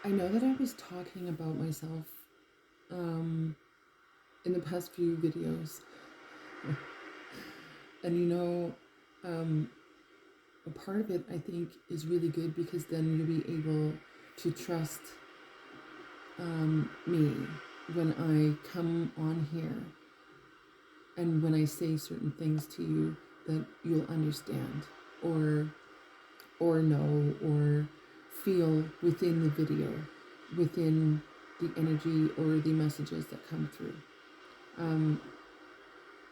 I know that I was talking about myself um, in the past few videos, and um, a part of it I think is really good because then you'll be able to trust me when I come on here and when I say certain things to you that you'll understand or know or feel within the video, within the energy or the messages that come through.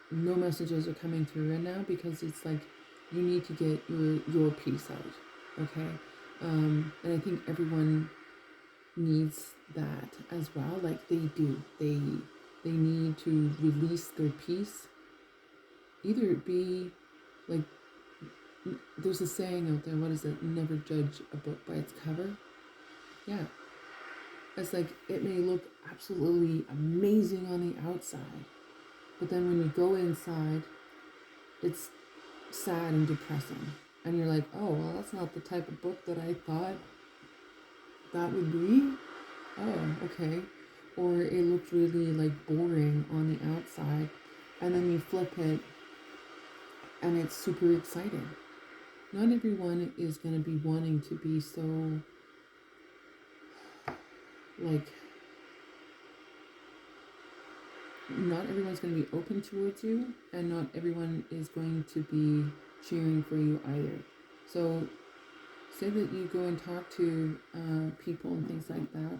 No messages are coming through right now because it's like you need to get your piece out, okay? And I think everyone needs that as well. Like they do, they need to release their piece. Either it be like there's a saying out there. What is it? Never judge a book by its cover. Yeah, it's like it may look absolutely amazing on the outside, but then when you go inside, it's sad and depressing. And you're like, oh, well, that's not the type of book that I thought that would be. Oh, okay. Or it looked really like boring on the outside. And then you flip it and it's super exciting. Not everyone is going to be wanting to be so, like, not everyone's going to be open towards you, and not everyone is going to be cheering for you either. So say that you go and talk to people and things like that,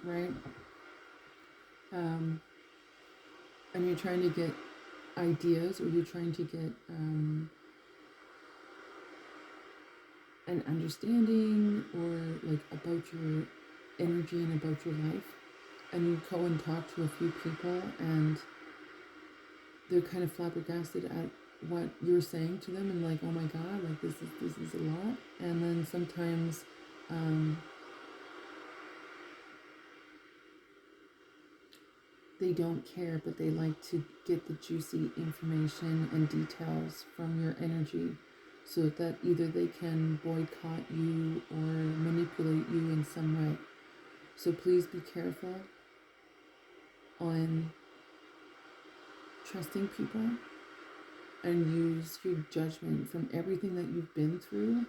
right? And you're trying to get ideas, or you're trying to get an understanding, or like about your energy and about your life, and you go and talk to a few people, and they're kind of flabbergasted at what you're saying to them, and like, oh my god, like this is a lot. And then sometimes they don't care, but they like to get the juicy information and details from your energy so that either they can boycott you or manipulate you in some way. So please be careful on trusting people, and use your judgment from everything that you've been through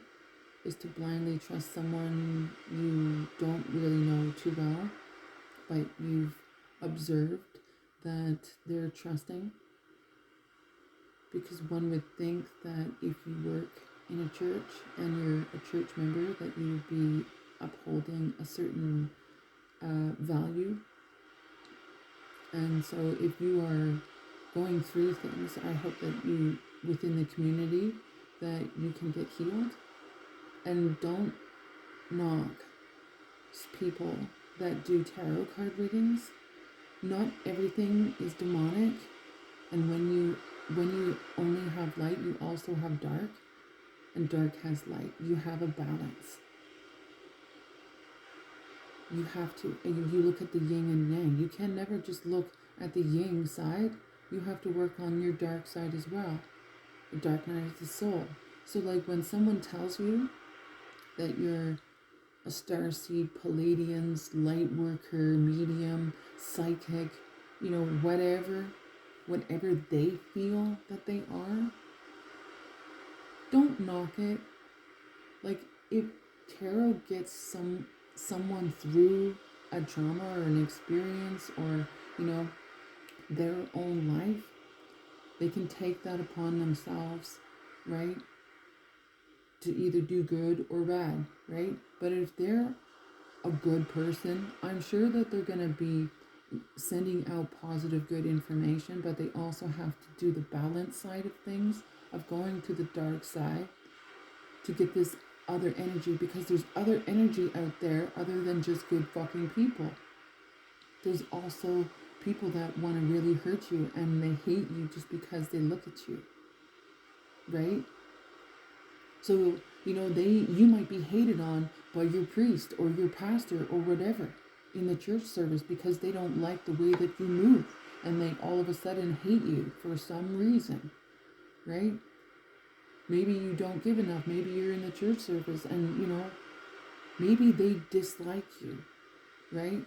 is to blindly trust someone you don't really know too well, but you've observed that they're trusting. Because one would think that if you work in a church and you're a church member, that you would be upholding a certain value. And so if you are going through things, I hope that you, within the community, that you can get healed. And don't knock people that do tarot card readings. Not everything is demonic, and when you only have light, you also have dark, and dark has light. You have a balance. You have to, and you look at the yin and yang. You can never just look at the yin side. You have to work on your dark side as well. The dark night of the soul. So like when someone tells you that you're a starseed, Palladians, light worker, medium, psychic, whatever they feel that they are, don't knock it. Like if tarot gets someone through a trauma or an experience, or their own life, they can take that upon themselves, right? To either do good or bad, right? But if they're a good person, I'm sure that they're going to be sending out positive, good information, but they also have to do the balance side of things, of going to the dark side to get this other energy, because there's other energy out there other than just good fucking people. There's also people that want to really hurt you, and they hate you just because they look at you, right? So, you might be hated on by your priest or your pastor or whatever in the church service because they don't like the way that you move, and they all of a sudden hate you for some reason, right? Maybe you don't give enough. Maybe you're in the church service and, maybe they dislike you. right?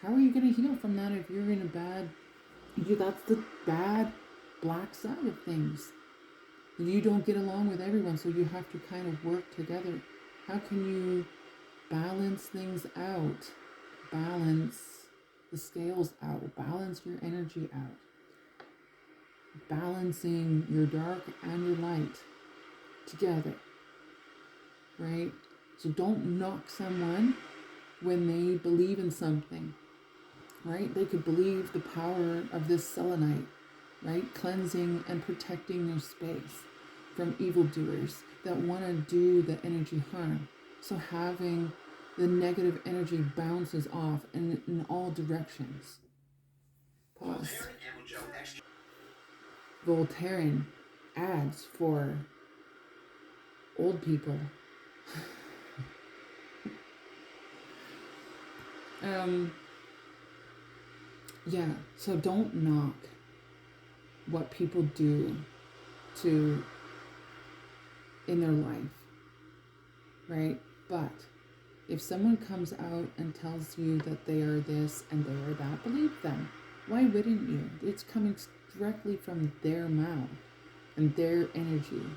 How are you going to heal from that if you're in a bad, that's the bad black side of things. You don't get along with everyone, so you have to kind of work together. How can you balance things out? Balance the scales out. Balance your energy out. Balancing your dark and your light together, right? So don't knock someone when they believe in something, right? They could believe the power of this selenite, right? Cleansing and protecting their space from evildoers that want to do the energy harm. So having the negative energy bounces off in all directions. Pause. Voltaren ads for old people. Yeah, so don't knock what people do to in their life, right? But if someone comes out and tells you that they are this and they are that, believe them. Why wouldn't you? It's coming directly from their mouth and their energy,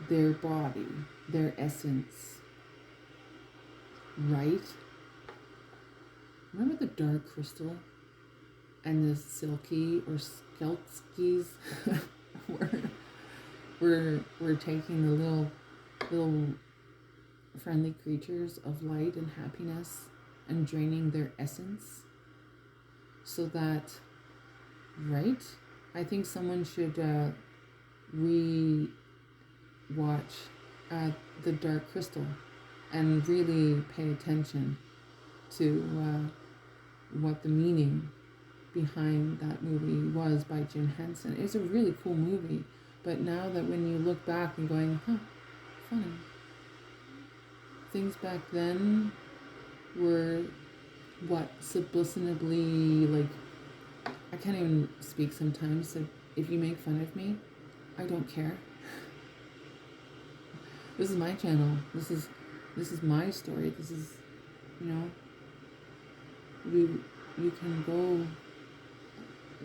their body, their essence, right? Remember the dark crystal and the silky or skeltskis we're taking the little friendly creatures of light and happiness and draining their essence so that, right? I think someone should re-watch the Dark Crystal and really pay attention to what the meaning behind that movie was by Jim Henson. It's a really cool movie, but now that when you look back and going, funny, things back then were subliminally, like, I can't even speak sometimes, so if you make fun of me, I don't care. This is my channel. This is my story. This is, you can go,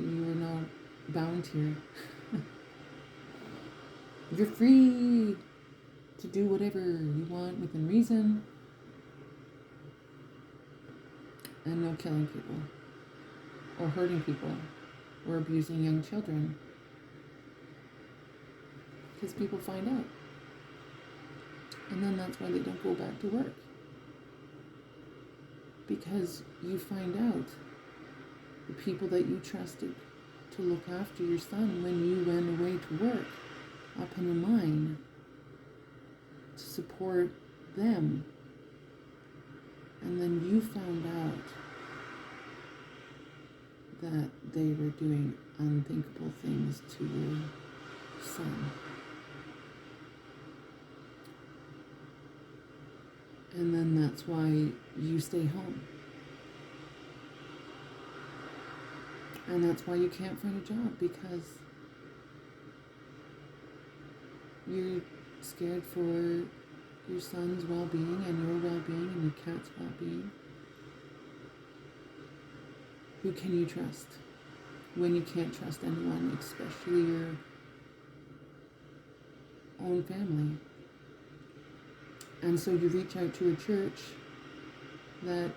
you are not bound here. You're free to do whatever you want within reason, and no killing people or hurting people or abusing young children, because people find out, and then that's why they don't go back to work, because you find out the people that you trusted to look after your son when you went away to work up in a mine to support them, and then you found out that they were doing unthinkable things to your son. And then that's why you stay home. And that's why you can't find a job, because you're scared for your son's well-being and your well-being and your cat's well-being. Who can you trust when you can't trust anyone, especially your own family? And so you reach out to a church that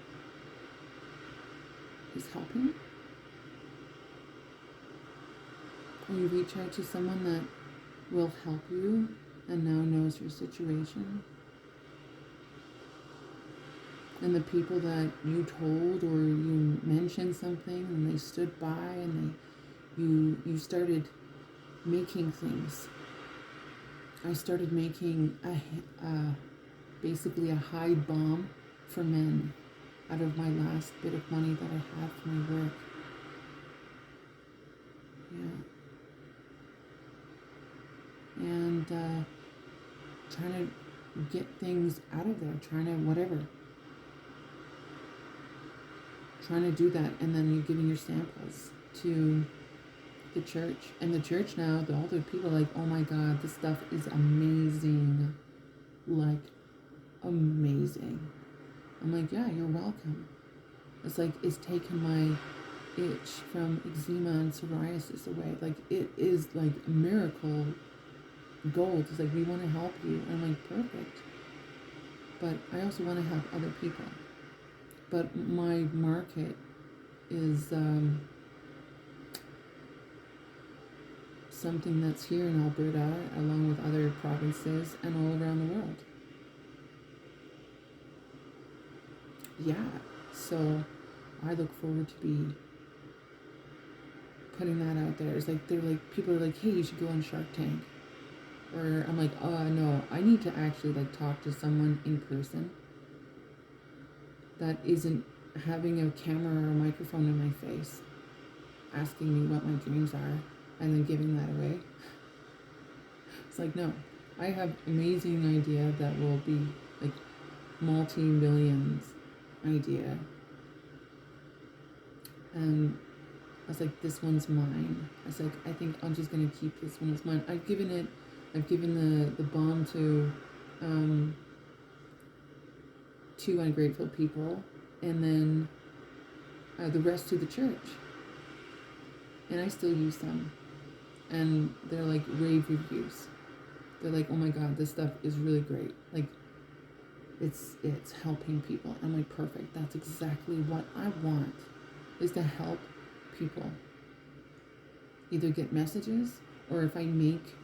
is helping, or you reach out to someone that will help you and now knows your situation. And the people that you told or you mentioned something and they stood by and you started making things. I started making basically a hide bomb for men out of my last bit of money that I had from my work. Yeah. And trying to get things out of there, trying to do that, and then you're giving your samples to the church. And the church now, all the people are like, oh my God, this stuff is amazing. Like, amazing. I'm like, yeah, you're welcome. It's like, it's taken my itch from eczema and psoriasis away. Like, it is like miracle gold. It's like, we want to help you. And I'm like, perfect. But I also want to help other people. But my market is something that's here in Alberta, along with other provinces and all around the world. Yeah, so I look forward to be putting that out there. It's like, they're like, people are like, hey, you should go on Shark Tank. Or I'm like, oh no, I need to actually like talk to someone in person that isn't having a camera or a microphone in my face asking me what my dreams are and then giving that away. It's like, no, I have amazing idea that will be like multi-millions idea. And I was like, this one's mine. I was like, I think I'm just gonna keep this one as mine. I've given the bomb to two ungrateful people, and then the rest to the church. And I still use them. And they're like rave reviews. They're like, oh my god, this stuff is really great. Like, it's helping people. I'm like, perfect. That's exactly what I want, is to help people either get messages, or if I make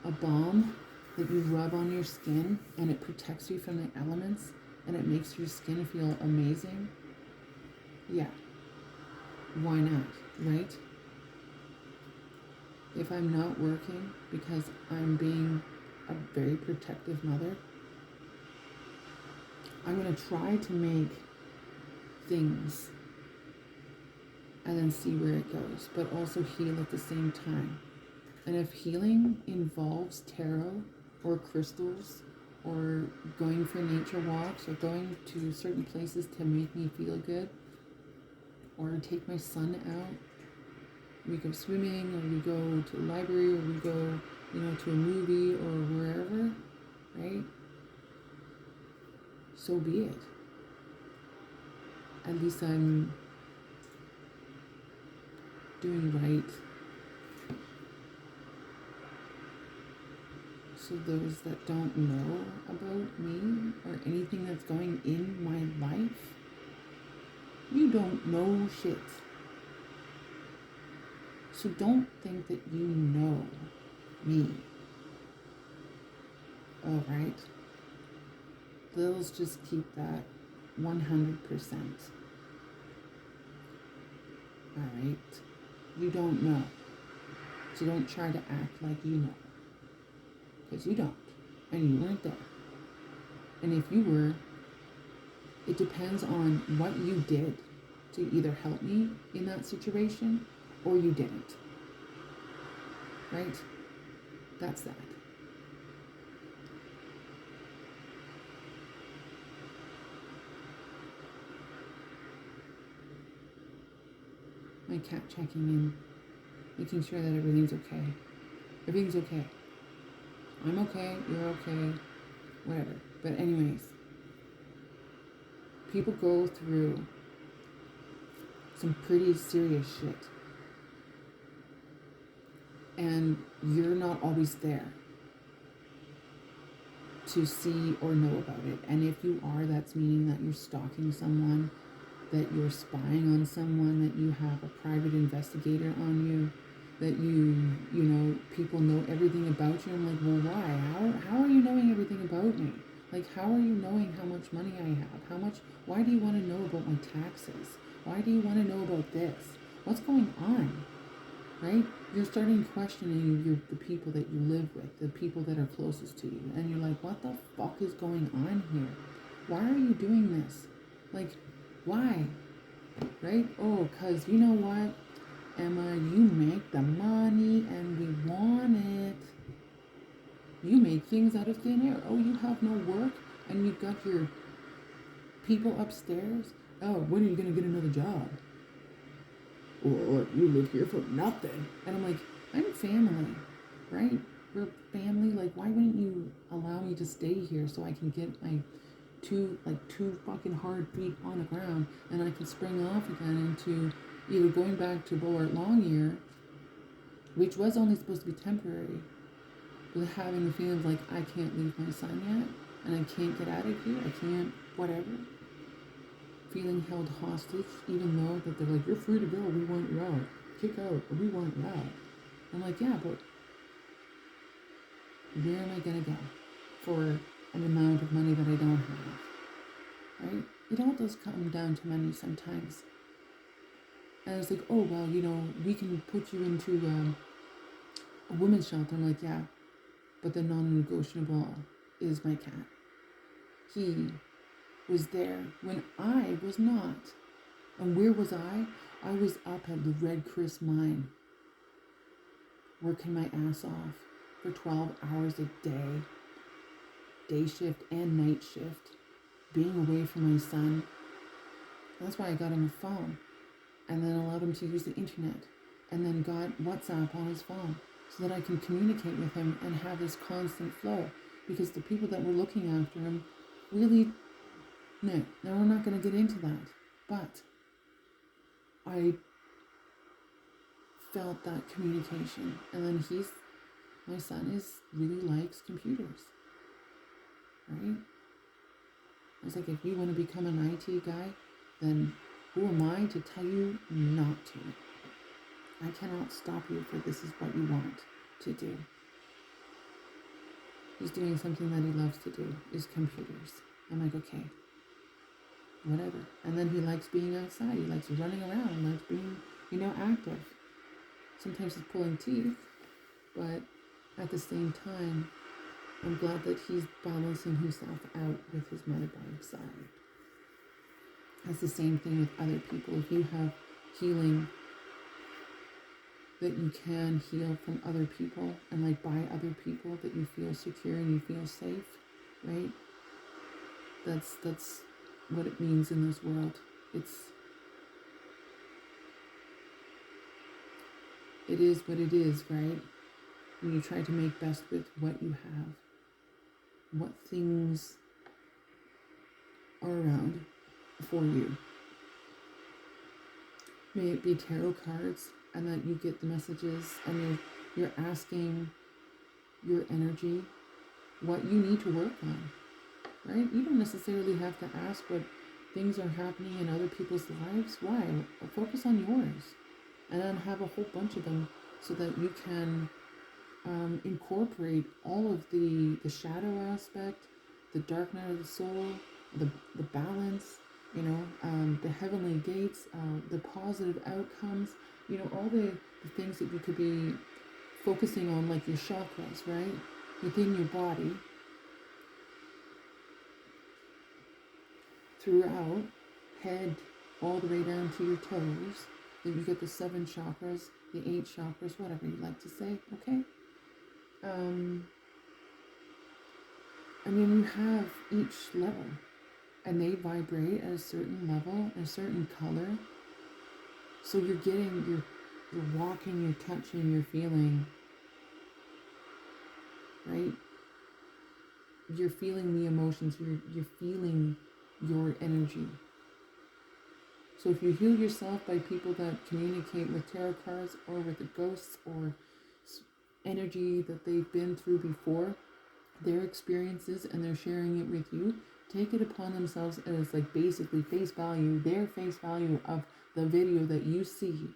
a balm that you rub on your skin and it protects you from the elements and it makes your skin feel amazing, yeah, why not, right? If I'm not working because I'm being a very protective mother, I'm going to try to make things and then see where it goes, but also heal at the same time. And if healing involves tarot or crystals or going for nature walks or going to certain places to make me feel good, or take my son out, we go swimming, or we go to the library, or we go, to a movie or wherever, right? So be it. At least I'm doing right. So those that don't know about me or anything that's going in my life, you don't know shit. So don't think that you know me. Alright? Let's just keep that 100%. Alright? You don't know. So don't try to act like you know. Because you don't. And you weren't there. And if you were, it depends on what you did to either help me in that situation or you didn't. Right? That's that. My cat checking in, making sure that everything's okay. Everything's okay. I'm okay, you're okay, whatever. But anyways, people go through some pretty serious shit. And you're not always there to see or know about it. And if you are, that's meaning that you're stalking someone, that you're spying on someone, that you have a private investigator on you, that people know everything about you. I'm like, well, why? How are you knowing everything about me? Like, how are you knowing how much money I have? Why do you want to know about my taxes? Why do you want to know about this? What's going on? Right? You're starting questioning the people that you live with, the people that are closest to you. And you're like, what the fuck is going on here? Why are you doing this? Like, why? Right? Oh, because you know what, Emma, you make the money and we want it. You make things out of thin air. Oh, you have no work and you've got your people upstairs. Oh, when are you going to get another job? Or you live here for nothing. And I'm like, I'm family, right? We're family. Like, why wouldn't you allow me to stay here so I can get my two fucking hard feet on the ground, and I can spring off again into either going back to Boart Longyear, which was only supposed to be temporary, but having the feeling of like I can't leave my son yet, and I can't get out of here, I can't whatever. Feeling held hostage, even though that they're like, you're free to go, we want you out. Kick out, or we want you out. I'm like, yeah, but where am I gonna go for an amount of money that I don't have? Right? It all does come down to money sometimes. And it's like, oh, well, we can put you into a women's shelter. I'm like, yeah, but the non-negotiable is my cat. He was there when I was not. And where was I? I was up at the Red Chris mine, working my ass off for 12 hours a day shift and night shift, being away from my son. That's why I got him a phone, and then allowed him to use the internet, and then got WhatsApp on his phone so that I can communicate with him and have this constant flow. Because the people that were looking after him really, no, we're not going to get into that. But I felt that communication, and then my son really likes computers, right? I was like, if you want to become an IT guy, then who am I to tell you not to? I cannot stop you if this is what you want to do. He's doing something that he loves to do, is computers. I'm like, okay, whatever. And then he likes being outside. He likes running around. He likes being, active. Sometimes he's pulling teeth, but at the same time, I'm glad that he's balancing himself out with his mother by his side. That's the same thing with other people. If you have healing that you can heal from other people and by other people, that you feel secure and you feel safe, right? That's what it means in this world. It is what it is, right? When you try to make best with what you have, what things are around for you. May it be tarot cards, and that you get the messages, and you're asking your energy what you need to work on, right? You don't necessarily have to ask what things are happening in other people's lives. Why? Focus on yours, and then have a whole bunch of them so that you can incorporate all of the shadow aspect, the dark night of the soul, the balance, the heavenly gates, the positive outcomes, all the things that you could be focusing on, like your chakras, right? Within your body, throughout, head all the way down to your toes. Then you get the 7 chakras, the 8 chakras, whatever you like to say, okay? You have each level, and they vibrate at a certain level, a certain color. So you're walking, you're touching, you're feeling, right? You're feeling the emotions, you're feeling your energy. So if you heal yourself by people that communicate with tarot cards or with the ghosts or energy that they've been through before, their experiences, and they're sharing it with you, take it upon themselves as basically face value, their face value of the video that you see,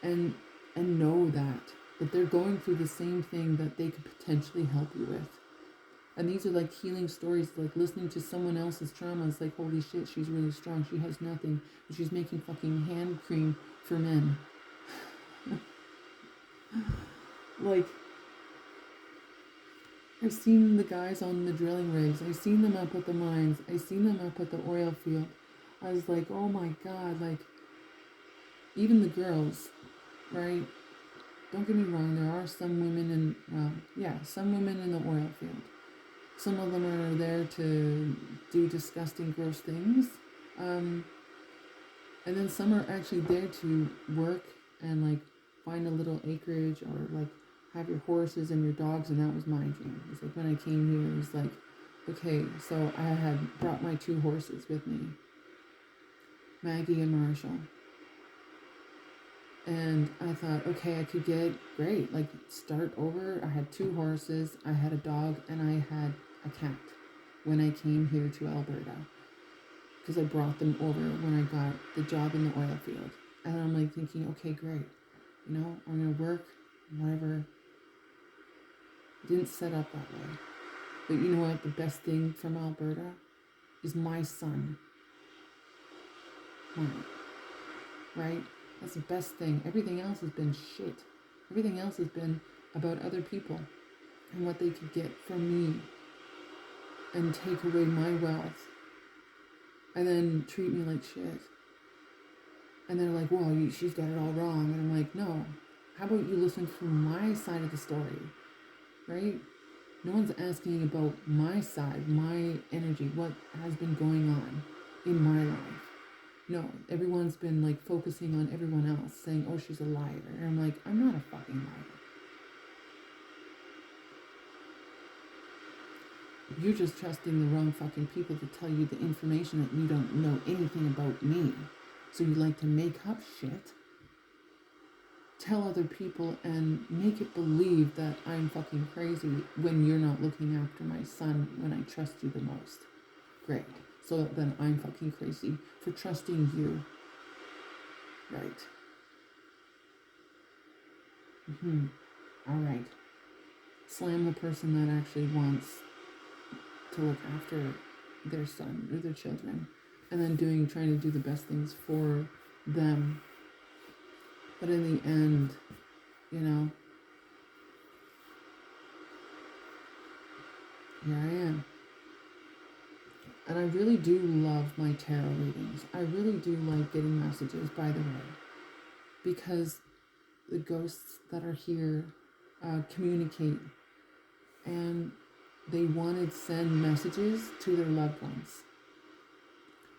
and know that they're going through the same thing that they could potentially help you with. And these are healing stories, listening to someone else's trauma. It's holy shit, she's really strong. She has nothing, but she's making fucking hand cream for men. I've seen the guys on the drilling rigs. I've seen them up at the mines. I've seen them up at the oil field. I was like, oh my God, even the girls, right? Don't get me wrong, there are some women some women in the oil field. Some of them are there to do disgusting, gross things. And then some are actually there to work and find a little acreage, or have your horses and your dogs. And that was my dream. It's when I came here, it was okay, so I had brought my 2 horses with me, Maggie and Marshall. And I thought, okay, I could get great, like start over. I had 2 horses, I had a dog, and I had a cat when I came here to Alberta because I brought them over when I got the job in the oil field. And I'm like thinking, okay, great, I'm gonna work, whatever. It didn't set up that way. But you know what? The best thing from Alberta is my son. Right? That's the best thing. Everything else has been shit. Everything else has been about other people and what they could get from me and take away my wealth and then treat me like shit. And they're like, well, she's got it all wrong. And I'm like, no. How about you listen from my side of the story, right? No one's asking about my side, my energy, what has been going on in my life. No, everyone's been like focusing on everyone else, saying, oh, she's a liar. And I'm like, I'm not a fucking liar. You're just trusting the wrong fucking people to tell you the information that you don't know anything about me. So you like to make up shit, tell other people, and make it believe that I'm fucking crazy when you're not looking after my son when I trust you the most. Great. So then I'm fucking crazy for trusting you. Right. All right. Slam the person that actually wants to look after their son or their children, and then trying to do the best things for them. But in the end, here I am. And I really do love my tarot readings. I really do like getting messages, by the way, because the ghosts that are here communicate, and they wanted to send messages to their loved ones.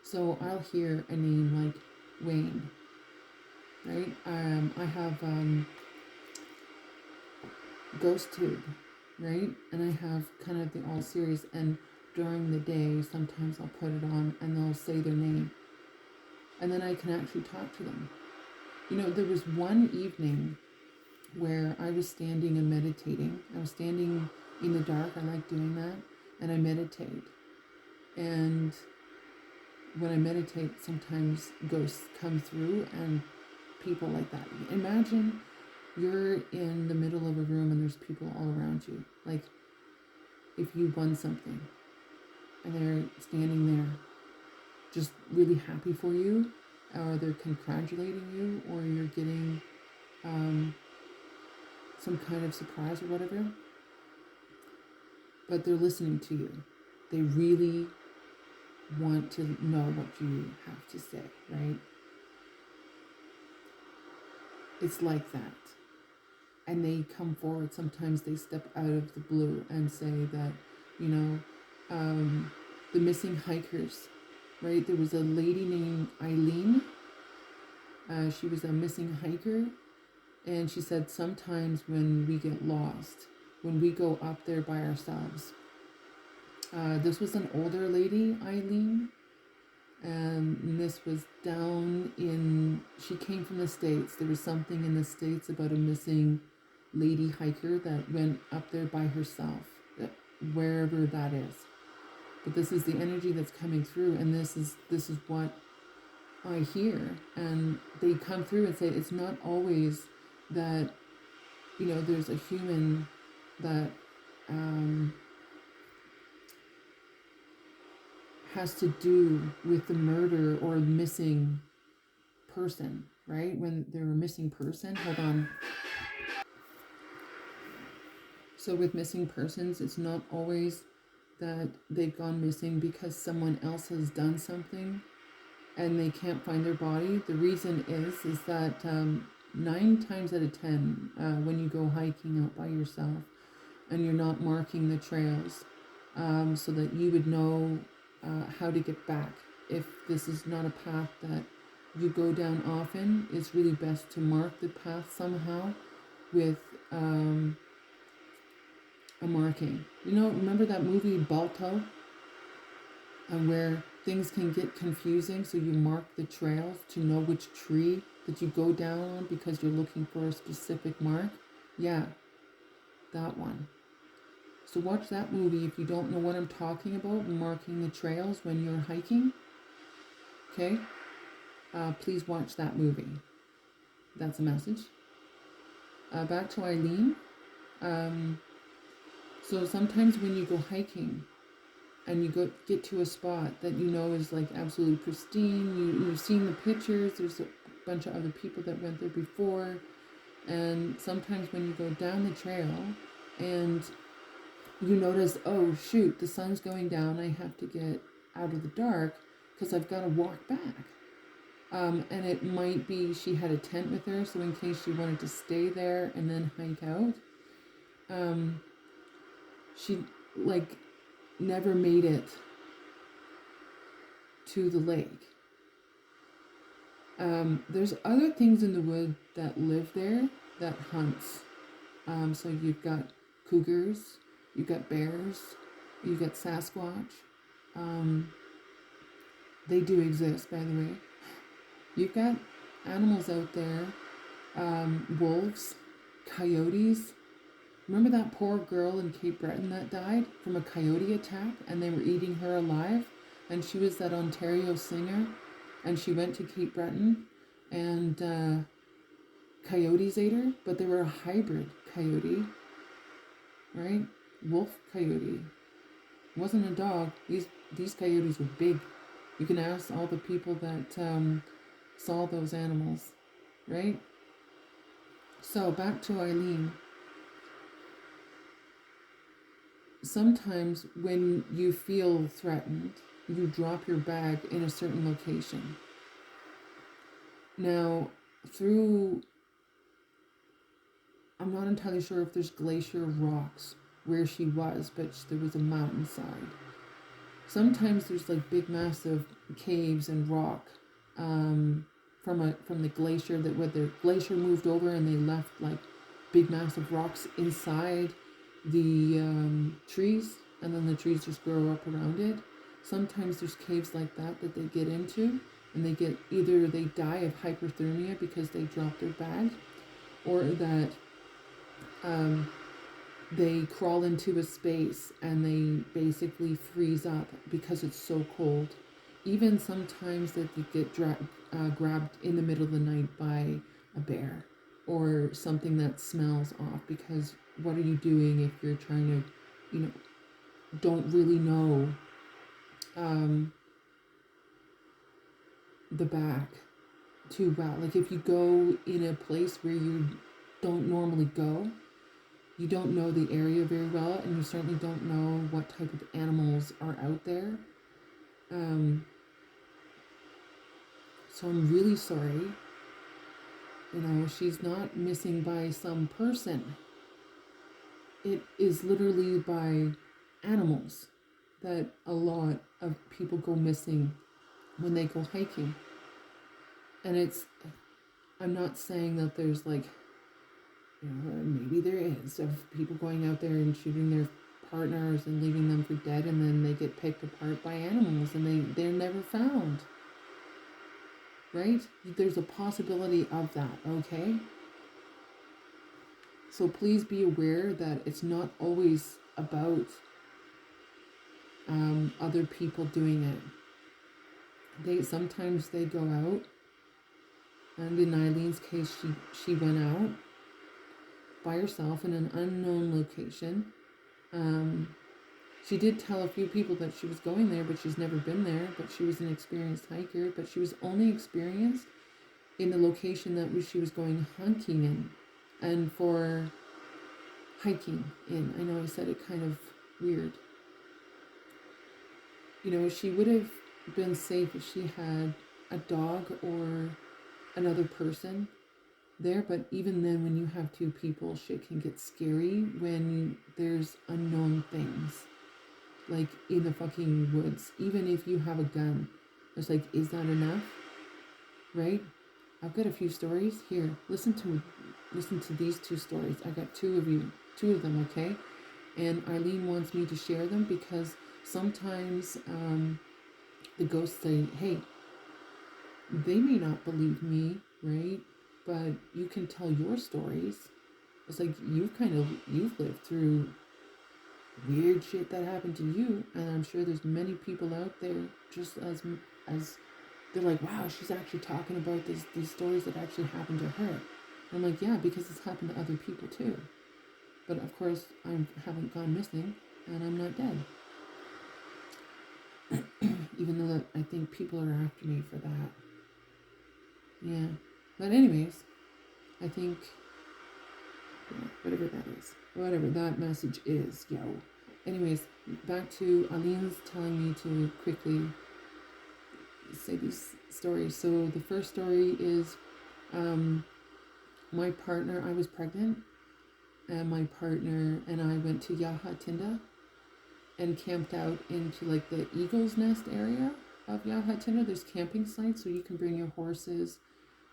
So I'll hear a name like Wayne, right? I have Ghost Tube, right? And I have kind of the all series, and during the day sometimes I'll put it on and they'll say their name, and then I can actually talk to them. There was one evening where I was standing and meditating. I was standing in the dark. I like doing that, and I meditate. And when I meditate, sometimes ghosts come through and people like that. Imagine you're in the middle of a room and there's people all around you. Like if you won something and they're standing there just really happy for you, or they're congratulating you, or you're getting some kind of surprise or whatever, but they're listening to you. They really want to know what you have to say, right? It's like that. And they come forward. Sometimes they step out of the blue and say that, the missing hikers, right? There was a lady named Eileen. She was a missing hiker. And she said sometimes when we get lost, when we go up there by ourselves, this was an older lady, Eileen, and this was she came from the States. There was something in the States about a missing lady hiker that went up there by herself, wherever that is. But this is the energy that's coming through, and this is what I hear. And they come through and say it's not always that, there's a human that has to do with the murder or missing person, right? When they're a missing person, hold on. So with missing persons, it's not always that they've gone missing because someone else has done something and they can't find their body. The reason is that 9 times out of 10, when you go hiking out by yourself and you're not marking the trails so that you would know how to get back. If this is not a path that you go down often, it's really best to mark the path somehow with a marking. Remember that movie Balto? and where things can get confusing, so you mark the trails to know which tree that you go down on because you're looking for a specific mark. Yeah, that one. So watch that movie if you don't know what I'm talking about, marking the trails when you're hiking. Okay? Please watch that movie. That's a message. Back to Eileen. So sometimes when you go hiking and you get to a spot that you know is like absolutely pristine, you've seen the pictures, there's a bunch of other people that went there before, and sometimes when you go down the trail and you notice, oh shoot, the sun's going down, I have to get out of the dark because I've got to walk back. And it might be she had a tent with her, so in case she wanted to stay there and then hike out. She like never made it to the lake. There's other things in the wood that live there that hunts. So you've got cougars, you've got bears, you've got Sasquatch. They do exist, by the way. You've got animals out there, wolves, coyotes. Remember that poor girl in Cape Breton that died from a coyote attack and they were eating her alive? And she was that Ontario singer and she went to Cape Breton and coyotes ate her, but they were a hybrid coyote, right? Wolf coyote. It wasn't a dog. These coyotes were big. You can ask all the people that saw those animals, right? So back to Eileen. Sometimes when you feel threatened, you drop your bag in a certain location. Now, I'm not entirely sure if there's glacier rocks where she was, but there was a mountainside. Sometimes there's like big massive caves and rock from the glacier, that where the glacier moved over and they left like big massive rocks inside the trees, and then the trees just grow up around it. Sometimes there's caves like that they get into, and they die of hypothermia because they drop their bag, or that they crawl into a space and they basically freeze up because it's so cold. Even sometimes that they get grabbed in the middle of the night by a bear or something that smells off, because what are you doing if you're trying to, don't really know the back too well. Like if you go in a place where you don't normally go, you don't know the area very well, and you certainly don't know what type of animals are out there. So I'm really sorry. She's not missing by some person. It is literally by animals that a lot of people go missing when they go hiking. And I'm not saying that there's like, maybe there is, of people going out there and shooting their partners and leaving them for dead, and then they get picked apart by animals and they're never found. Right? There's a possibility of that, okay? So please be aware that it's not always about other people doing it. Sometimes they go out, and in Eileen's case, she went out by herself in an unknown location. She did tell a few people that she was going there, but she's never been there. But she was an experienced hiker, but she was only experienced in the location that she was going hunting in, and for hiking in. I know I said it kind of weird. She would have been safe if she had a dog or another person there, but even then, when you have two people, shit can get scary when there's unknown things, like in the fucking woods. Even if you have a gun, it's like, is that enough? Right? I've got a few stories here. Listen to these two stories. I got two of them, okay? And Eileen wants me to share them because sometimes the ghosts say, hey, they may not believe me, right? But you can tell your stories. It's like you've lived through weird shit that happened to you, and I'm sure there's many people out there just as they're like, wow, she's actually talking about these stories that actually happened to her. And I'm like, yeah, because it's happened to other people too. But of course, I haven't gone missing, and I'm not dead. Even though that I think people are after me for that. Yeah. But anyways, I think, yeah, whatever that is, whatever that message is, yo. Anyways, back to Aline's telling me to quickly say these stories. So the first story is my partner, I was pregnant, and my partner and I went to Yaha Tinda and camped out into like the Eagle's Nest area of Yaha Tinda. There's camping sites, so you can bring your horses,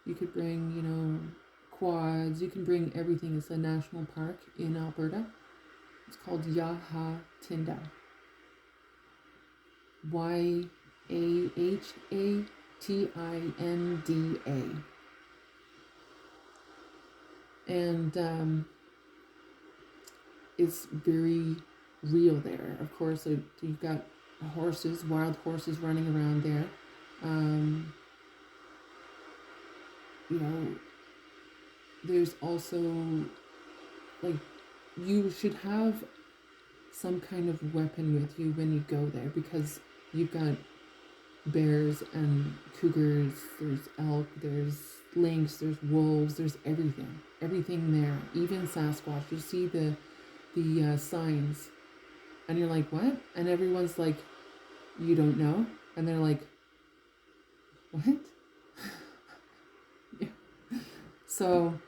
you could bring, quads, you can bring everything. It's a national park in Alberta. It's called Yaha Tinda. YAHATINDA. And it's very real there. Of course, you've got horses, wild horses running around there. There's also, like, you should have some kind of weapon with you when you go there, because you've got bears and cougars, there's elk, there's lynx, there's wolves, there's everything there, even Sasquatch. You see the signs, and you're like, what? And everyone's like, you don't know? And they're like, what? Yeah. So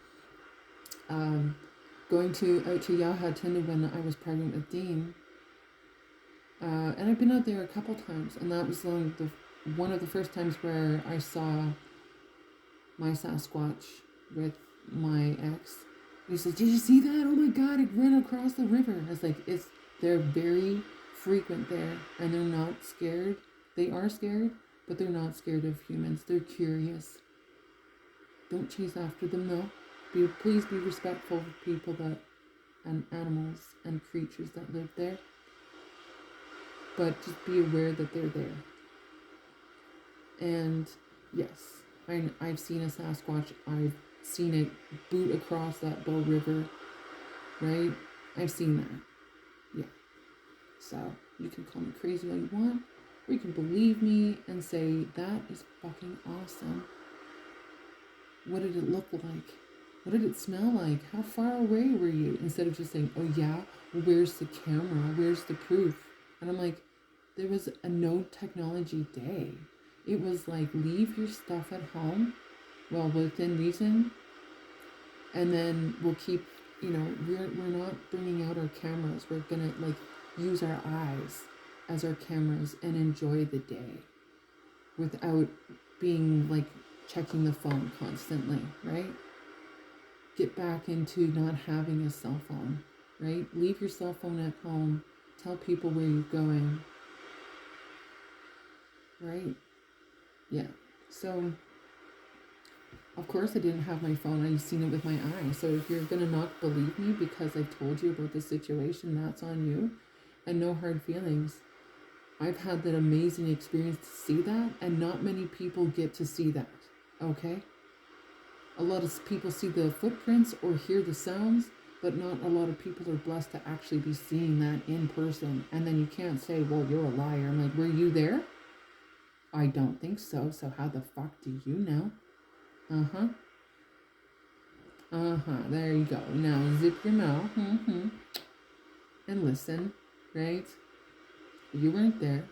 going out to Yaha Tinda when I was pregnant with Dean, and I've been out there a couple times, and that was one of the first times where I saw my Sasquatch with my ex. He said, did you see that? Oh my God, it ran across the river. I was like, they're very frequent there, and they're not scared. They are scared, but they're not scared of humans. They're curious. Don't chase after them though. Please be respectful of people and animals and creatures that live there. But just be aware that they're there. And yes, I've seen a Sasquatch. I've seen it boot across that Bow River, right? I've seen that. Yeah. So you can call me crazy all you want, or you can believe me and say, that is fucking awesome. What did it look like? What did it smell like? How far away were you? Instead of just saying, oh yeah, well, where's the camera? Where's the proof? And I'm like, there was a no technology day. It was like, leave your stuff at home, well, within reason, and then we'll keep, we're not bringing out our cameras. We're gonna use our eyes as our cameras and enjoy the day without being checking the phone constantly, right? Get back into not having a cell phone, right? Leave your cell phone at home. Tell people where you're going, right? Yeah. So, of course, I didn't have my phone. I've seen it with my eyes. So if you're going to not believe me because I've told you about the situation, that's on you. And no hard feelings. I've had that amazing experience to see that, and not many people get to see that, okay? A lot of people see the footprints or hear the sounds, but not a lot of people are blessed to actually be seeing that in person. And then you can't say, well, you're a liar. I'm like, were you there? I don't think so. So how the fuck do you know? Uh-huh. There you go. Now zip your mouth. And listen, right? You weren't there.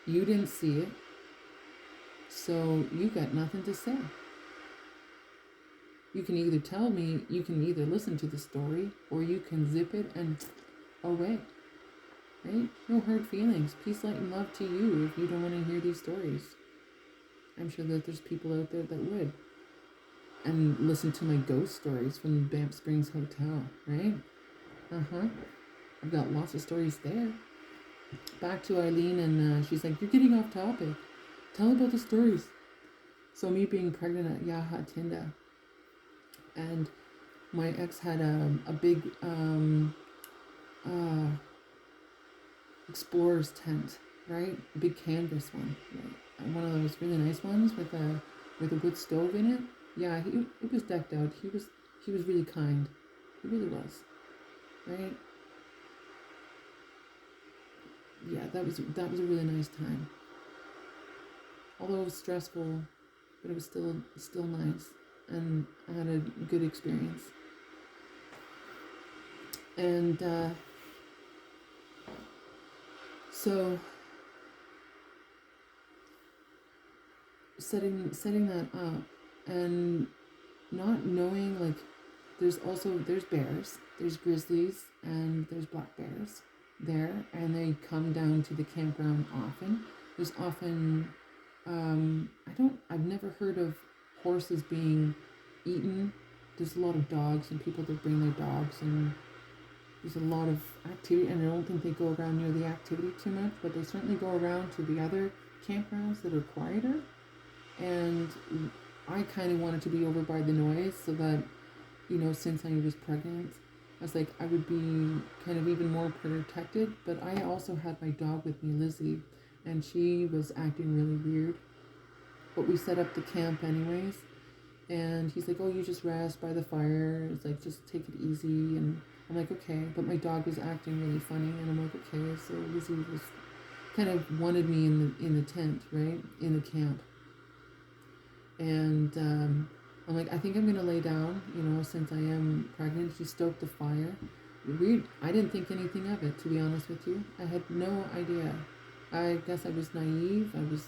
You didn't see it. So you got nothing to say. You can either tell me, you can either listen to the story, or you can zip it and away. Right? No hard feelings. Peace, light, and love to you if you don't want to hear these stories. I'm sure that there's people out there that would. And listen to my ghost stories from the Banff Springs Hotel, right? I've got lots of stories there. back to Eileen, and she's like, "You're getting off topic. Tell about the stories." So me being pregnant at Yaha Tinda, and my ex had a big uh, explorer's tent, right? A big canvas one, right? One of those really nice ones with a wood stove in it. Yeah, it was decked out. He was really kind. He really was, right? Yeah, that was a really nice time. Although it was stressful, but it was still nice, and I had a good experience. And so setting that up, and not knowing, like, there's bears, there's grizzlies, and there's black bears there, and they come down to the campground often. There's often I've never heard of horses being eaten. There's a lot of dogs and people that bring their dogs, and there's a lot of activity, and I don't think they go around near the activity too much, but they certainly go around to the other campgrounds that are quieter. And I kind of wanted to be over by the noise, so that, since I was pregnant, I was like, I would be kind of even more protected. But I also had my dog with me, Lizzie, and she was acting really weird. But we set up the camp anyways, and he's like, "Oh, you just rest by the fire. It's like, just take it easy." And I'm like, "Okay." But my dog was acting really funny, and I'm like, "Okay." So Lizzie was kind of wanted me in the tent, right, in the camp, and I'm like, "I think I'm gonna lay down, since I am pregnant." She stoked the fire. Weird. I didn't think anything of it, to be honest with you. I had no idea. I guess I was naive. I was,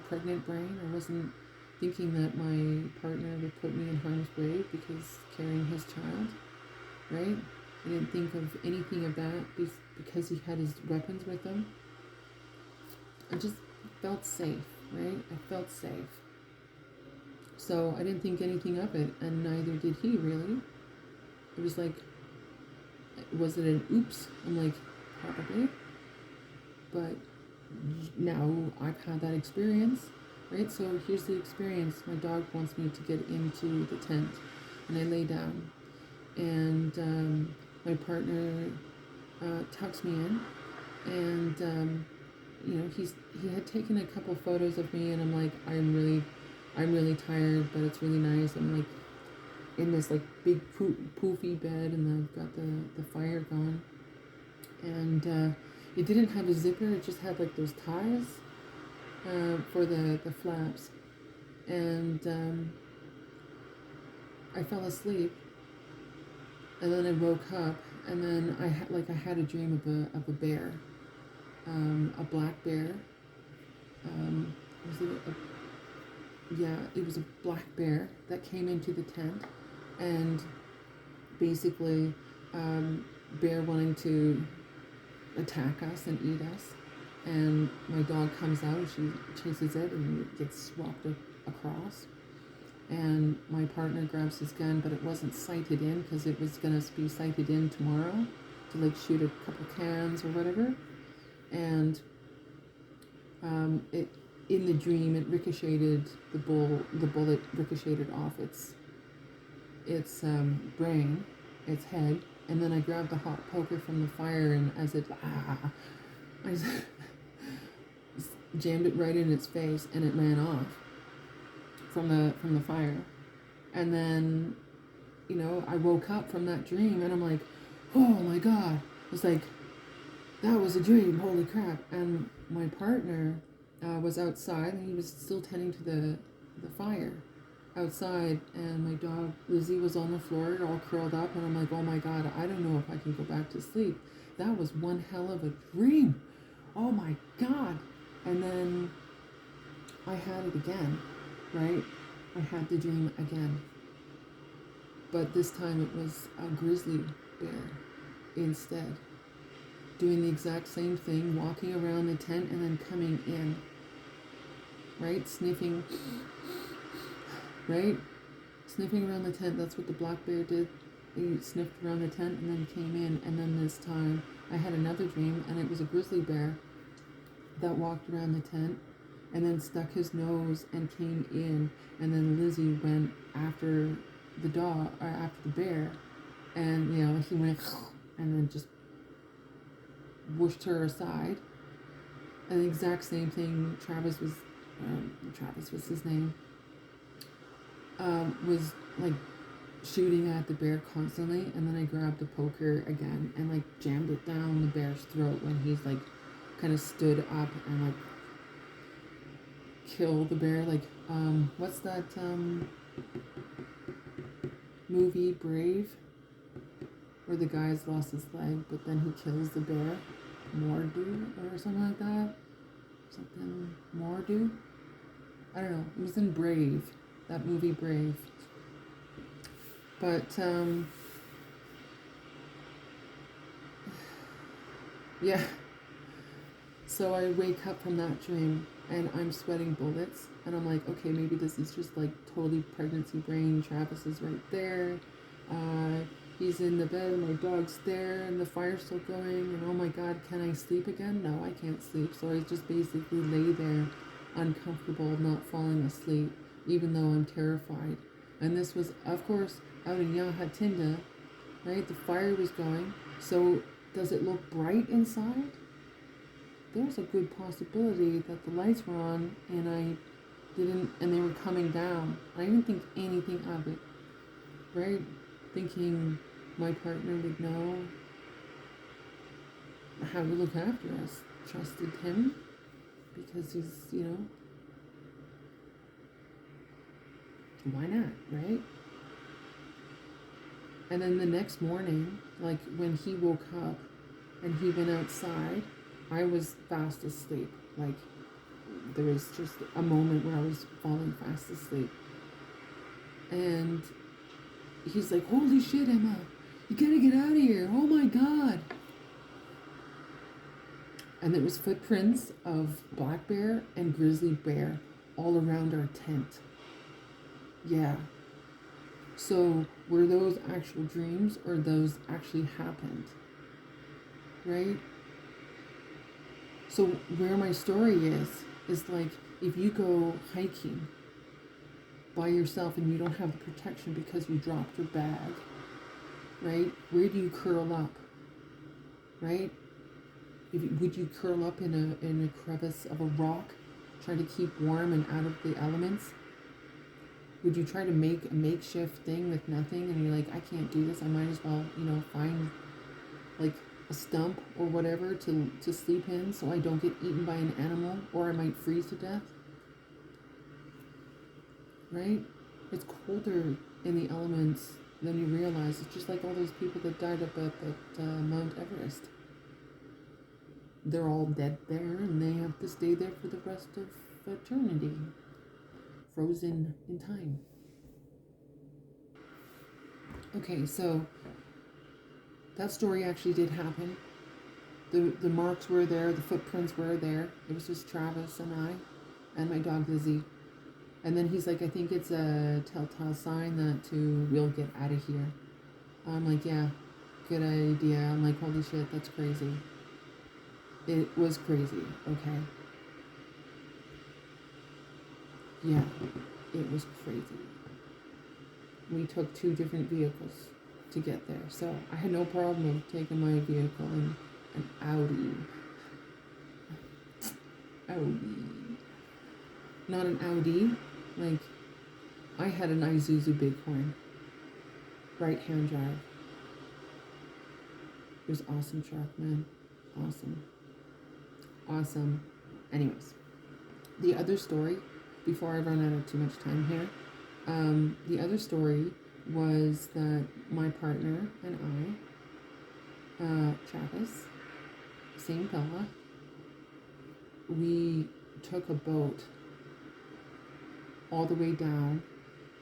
pregnant brain. I wasn't thinking that my partner would put me in harm's way because carrying his child, right? I didn't think of anything of that because he had his weapons with him. I just felt safe, right? I felt safe. So I didn't think anything of it, and neither did he, really. It was like, was it an oops? I'm like, probably. But now I've had that experience, right? So here's the experience. My dog wants me to get into the tent, and I lay down, and my partner tucks me in, and he had taken a couple photos of me, and I'm like, I'm really tired, but it's really nice. I'm like in this like big poofy bed, and I've got the fire going, and it didn't have a zipper. It just had like those ties for the flaps, and I fell asleep, and then I woke up, and then I had a dream of a bear, a black bear. Was it yeah, it was a black bear that came into the tent, and basically, bear wanting to attack us and eat us, and my dog comes out, she chases it, and it gets swapped across, and my partner grabs his gun, but it wasn't sighted in because it was going to be sighted in tomorrow to like shoot a couple cans or whatever, and it in the dream it ricocheted, the bullet ricocheted off its brain, its head, and then I grabbed the hot poker from the fire, and as it I jammed it right in its face, and it ran off from the fire. And then, I woke up from that dream, and I'm like, oh my god. It's like, that was a dream, holy crap. And my partner was outside, and he was still tending to the fire outside, and my dog Lizzie was on the floor all curled up, and I'm like, oh my god, I don't know if I can go back to sleep. That was one hell of a dream. Oh my god. And then I had it again, right? I had the dream again, but this time it was a grizzly bear instead, doing the exact same thing, walking around the tent and then coming in, right? Sniffing, right? Sniffing around the tent. That's what the black bear did. He sniffed around the tent and then came in. And then this time I had another dream, and it was a grizzly bear that walked around the tent and then stuck his nose and came in, and then Lizzie went after the dog or after the bear, and he went and then just whooshed her aside. And the exact same thing Travis was his name, was like shooting at the bear constantly, and then I grabbed the poker again and like jammed it down the bear's throat when he's like kind of stood up and like kill the bear. Like what's that movie Brave, where the guy's lost his leg but then he kills the bear, Mordu or something like that, Mordu, I don't know, it was in Brave, that movie Brave. But yeah, so I wake up from that dream and I'm sweating bullets, and I'm like, okay, maybe this is just like totally pregnancy brain. Travis is right there, he's in the bed, my dog's there, and the fire's still going, and oh my god, can I sleep again? No, I can't sleep. So I just basically lay there uncomfortable, not falling asleep, even though I'm terrified. And this was, of course, out in Yahatinda, right? The fire was going. So does it look bright inside? There's a good possibility that the lights were on and they were coming down. I didn't think anything of it, right? Thinking my partner would know how to look after us. Trusted him because he's, why not, right? And then the next morning, like when he woke up and he went outside, I was fast asleep. Like there was just a moment where I was falling fast asleep. And he's like, holy shit, Emma, you gotta get out of here. Oh my god. And there was footprints of black bear and grizzly bear all around our tent. Yeah. So were those actual dreams or those actually happened? Right? So where my story is like, if you go hiking by yourself and you don't have the protection because you dropped your bag, right? Where do you curl up? Right? Would you curl up in a crevice of a rock, try to keep warm and out of the elements? Would you try to make a makeshift thing with nothing and you're like, I can't do this, I might as well, find like a stump or whatever to sleep in so I don't get eaten by an animal or I might freeze to death? Right? It's colder in the elements than you realize. It's just like all those people that died up at Mount Everest. They're all dead there and they have to stay there for the rest of eternity. Frozen in time. Okay, so that story actually did happen. The marks were there, the footprints were there. It was just Travis and I and my dog Lizzie. And then he's like, I think it's a telltale sign that we'll get out of here. I'm like, yeah, good idea. I'm like, holy shit, that's crazy. It was crazy, okay? Yeah, it was crazy. We took 2 different vehicles to get there. So I had no problem with taking my vehicle in an Audi. Not an Audi. Like, I had an Isuzu Bighorn. Right-hand drive. It was awesome truck, man. Awesome. Anyways, the other story, before I run out of too much time here, the other story was that my partner and I, Travis, same fella, we took a boat all the way down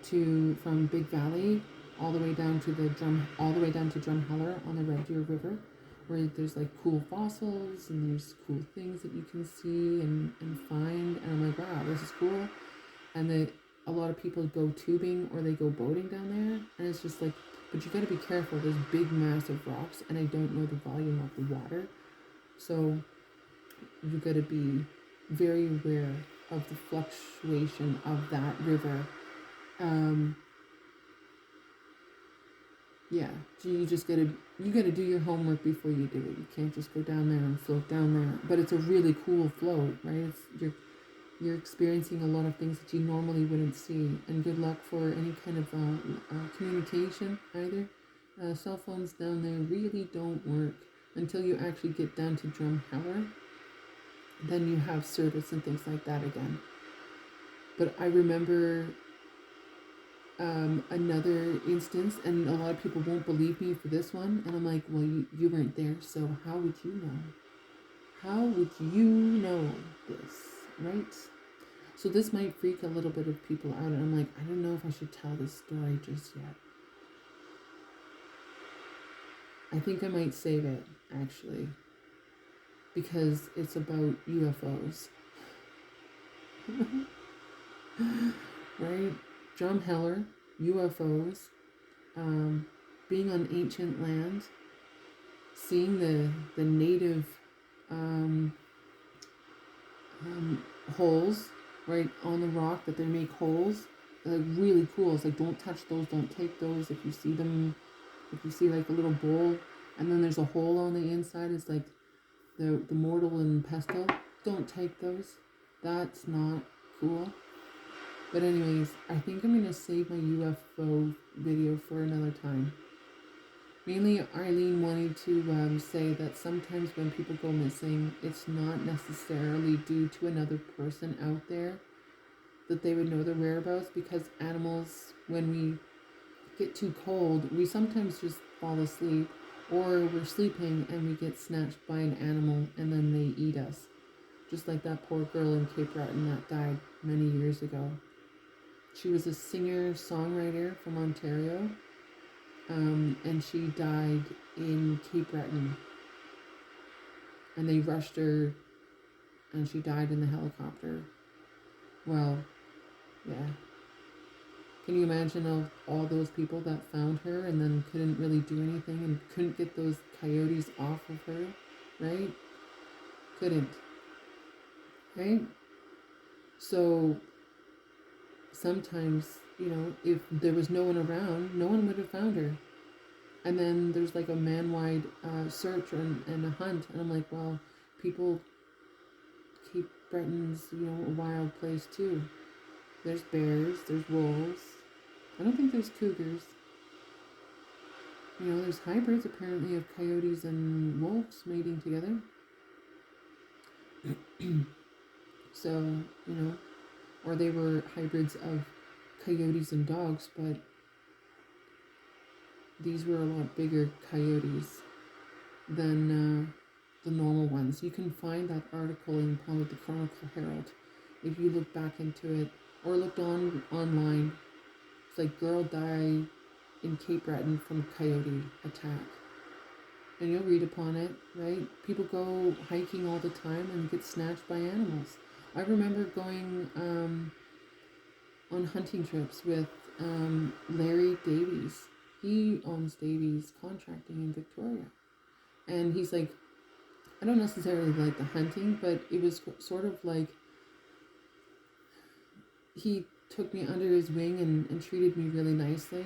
from Big Valley all the way down to Drumheller on the Red Deer River, where there's like cool fossils and there's cool things that you can see and find. And I'm like, wow, this is cool. And a lot of people go tubing or they go boating down there, and it's just like, but you got to be careful. There's big, massive rocks, and I don't know the volume of the water. So you got to be very aware of the fluctuation of that river. Um, yeah, you gotta do your homework before you do it. You can't just go down there and float down there. But it's a really cool float, right? You're experiencing a lot of things that you normally wouldn't see. And good luck for any kind of communication either. Cell phones down there really don't work until you actually get down to Drumheller. Then you have service and things like that again. But I remember another instance, and a lot of people won't believe me for this one, and I'm like, well, you weren't there, so how would you know? How would you know this, right? So this might freak a little bit of people out, and I'm like, I don't know if I should tell this story just yet. I think I might save it, actually, because it's about UFOs. Right? Drumheller, UFOs, being on ancient land, seeing the native holes right on the rock that they make holes, like really cool. It's like, don't touch those, don't take those. If you see them, if you see like a little bowl and then there's a hole on the inside, it's like the mortal and pestle, don't take those. That's not cool. But anyways, I think I'm going to save my UFO video for another time. Mainly, Eileen wanted to say that sometimes when people go missing, it's not necessarily due to another person out there that they would know their whereabouts, because animals, when we get too cold, we sometimes just fall asleep, or we're sleeping and we get snatched by an animal and then they eat us. Just like that poor girl in Cape Breton that died many years ago. She was a singer-songwriter from Ontario, and she died in Cape Breton. And they rushed her, and she died in the helicopter. Well, yeah. Can you imagine all those people that found her and then couldn't really do anything and couldn't get those coyotes off of her, right? Couldn't, right? So sometimes, if there was no one around, no one would have found her. And then there's like a man-wide search and a hunt. And I'm like, well, people, Cape Breton's, a wild place too. There's bears, there's wolves. I don't think there's cougars. There's hybrids apparently of coyotes and wolves mating together. So, or they were hybrids of coyotes and dogs, but these were a lot bigger coyotes than the normal ones. You can find that article in probably the Chronicle Herald if you look back into it, or looked online. It's like, girl died in Cape Breton from coyote attack. And you'll read upon it, right? People go hiking all the time and get snatched by animals. I remember going on hunting trips with Larry Davies. He owns Davies Contracting in Victoria. And he's like, I don't necessarily like the hunting, but it was sort of like he took me under his wing and treated me really nicely.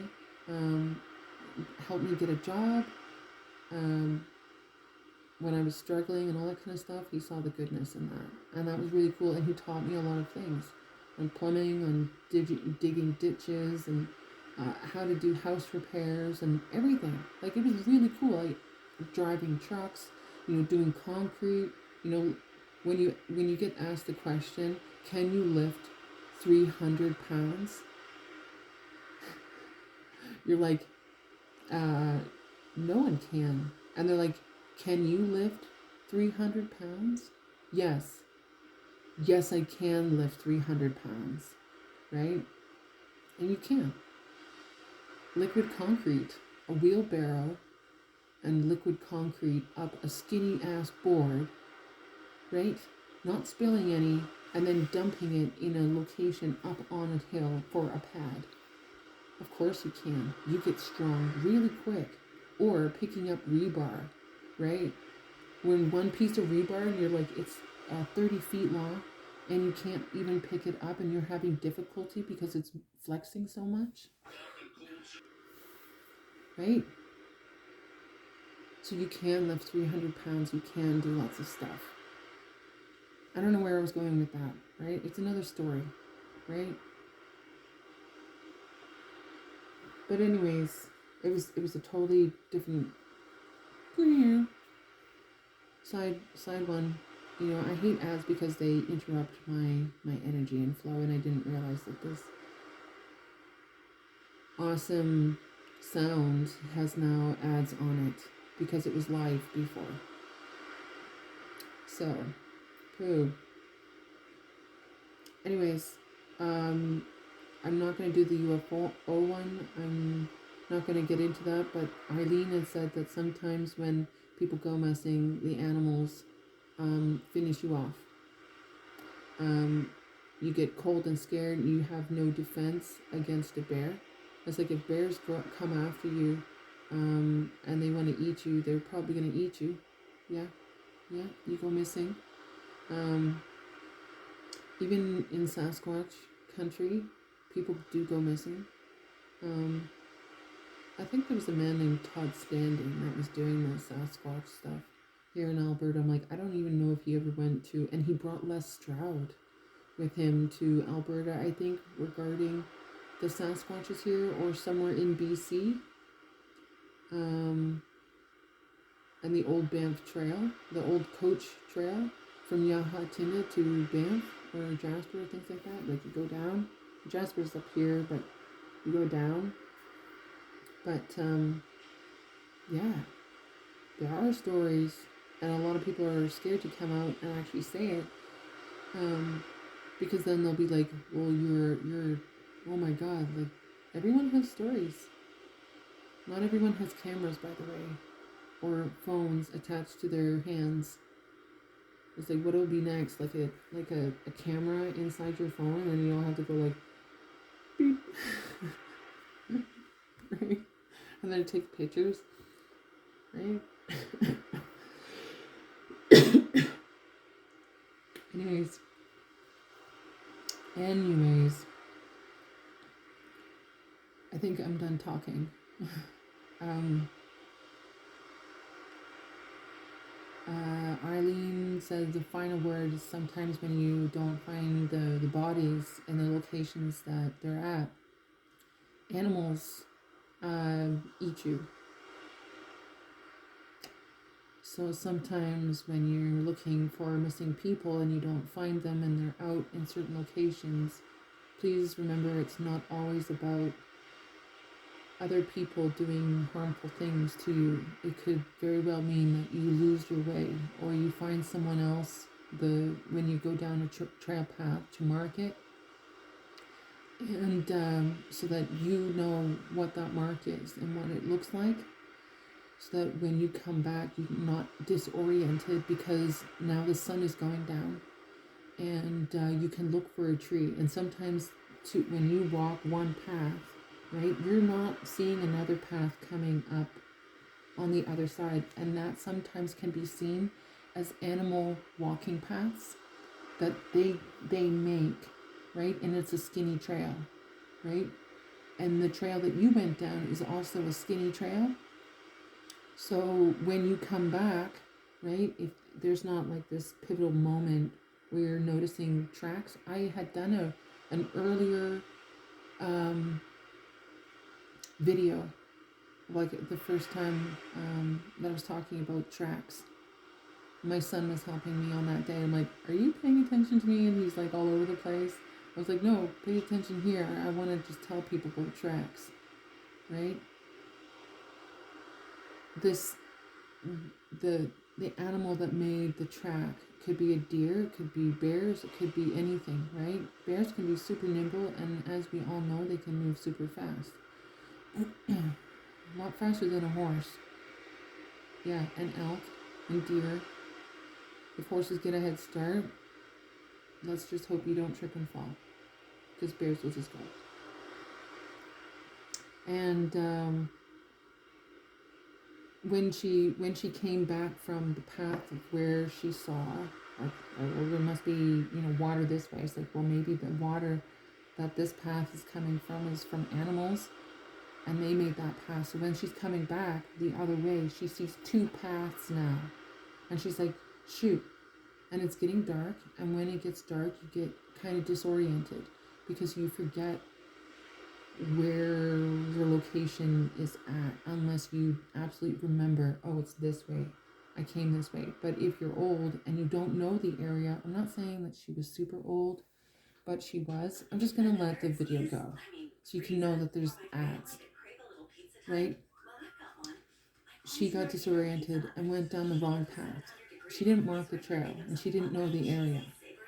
Helped me get a job. When I was struggling and all that kind of stuff, he saw the goodness in that. And that was really cool. And he taught me a lot of things. On plumbing, on digging ditches, and how to do house repairs and everything. Like, it was really cool. Like, driving trucks, doing concrete. When you get asked the question, can you lift 300 pounds? You're like, no one can. And they're like, can you lift 300 pounds? Yes. Yes, I can lift 300 pounds, right? And you can. Liquid concrete, a wheelbarrow, and liquid concrete up a skinny ass board, right? Not spilling any, and then dumping it in a location up on a hill for a pad. Of course you can. You get strong really quick. Or picking up rebar, right? When one piece of rebar, you're like, it's 30 feet long, and you can't even pick it up, and you're having difficulty because it's flexing so much, right? So you can lift 300 pounds, you can do lots of stuff. I don't know where I was going with that, right? It's another story, right? But anyways, it was a totally different side one. You know, I hate ads because they interrupt my energy and flow, and I didn't realize that this awesome sound has now ads on it because it was live before. So, poo. Anyways, I'm not going to do the UFO one. I'm not going to get into that, but Eileen had said that sometimes when people go missing, the animals finish you off. You get cold and scared, you have no defense against a bear. It's like if bears come after you and they want to eat you, they're probably going to eat you. Yeah, you go missing. Even in Sasquatch country, people do go missing. I think there was a man named Todd Standing that was doing the Sasquatch stuff here in Alberta. I'm like, I don't even know if he ever went to, and he brought Les Stroud with him to Alberta, I think, regarding the Sasquatches here or somewhere in BC. And the old Banff Trail, the old coach trail from Yahatinda to Banff or Jasper, things like that. Like you go down. Jasper's up here, but you go down. But yeah, there are stories, and a lot of people are scared to come out and actually say it, because then they'll be like, well, you're oh my god, like everyone has stories. Not everyone has cameras, by the way, or phones attached to their hands. It's like, what will be next? Like a camera inside your phone, and you don't have to go like beep. Right? And then take pictures, right? Anyways, I think I'm done talking. Eileen says the final word is sometimes when you don't find the bodies in the locations that they're at, animals eat you. So sometimes when you're looking for missing people and you don't find them and they're out in certain locations, please remember it's not always about other people doing harmful things to you. It could very well mean that you lose your way, or you find someone else when you go down a trail path to mark it, and so that you know what that mark is and what it looks like, so that when you come back you're not disoriented, because now the sun is going down and you can look for a tree. And sometimes when you walk one path, right, you're not seeing another path coming up on the other side, and that sometimes can be seen as animal walking paths that they make, right? And it's a skinny trail, right? And the trail that you went down is also a skinny trail. So when you come back, right, if there's not like this pivotal moment where you're noticing tracks, I had done an earlier video, like the first time that I was talking about tracks. My son was helping me on that day. I'm like, are you paying attention to me? And he's like all over the place. I was like, no, pay attention here. I want to just tell people about tracks, right? The animal that made the track could be a deer, it could be bears, it could be anything, right? Bears can be super nimble, and as we all know, they can move super fast. A lot faster than a horse. Yeah, and elk and deer. If horses get a head start, let's just hope you don't trip and fall, because bears will just go. And when she came back from the path of where she saw or there must be, water this way. It's like, well, maybe the water that this path is coming from is from animals, and they made that path. So when she's coming back the other way, she sees two paths now. And she's like, shoot. And it's getting dark, and when it gets dark, you get kind of disoriented because you forget where your location is at unless you absolutely remember, oh, it's this way. I came this way. But if you're old and you don't know the area, I'm not saying that she was super old, but she was. I'm just going to let the video go so you can know that there's ads, right? She got disoriented and went down the wrong path. She didn't walk the trail and she didn't know the area.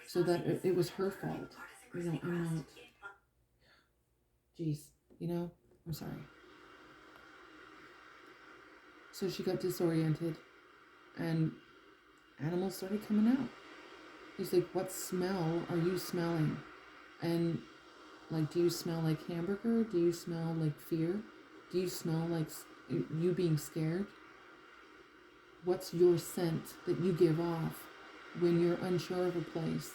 So that it was her fault. I'm not. Jeez, I'm sorry. So she got disoriented and animals started coming out. He's like, what smell are you smelling? And like, do you smell like hamburger? Do you smell like fear? Do you smell like you being scared? What's your scent that you give off when you're unsure of a place?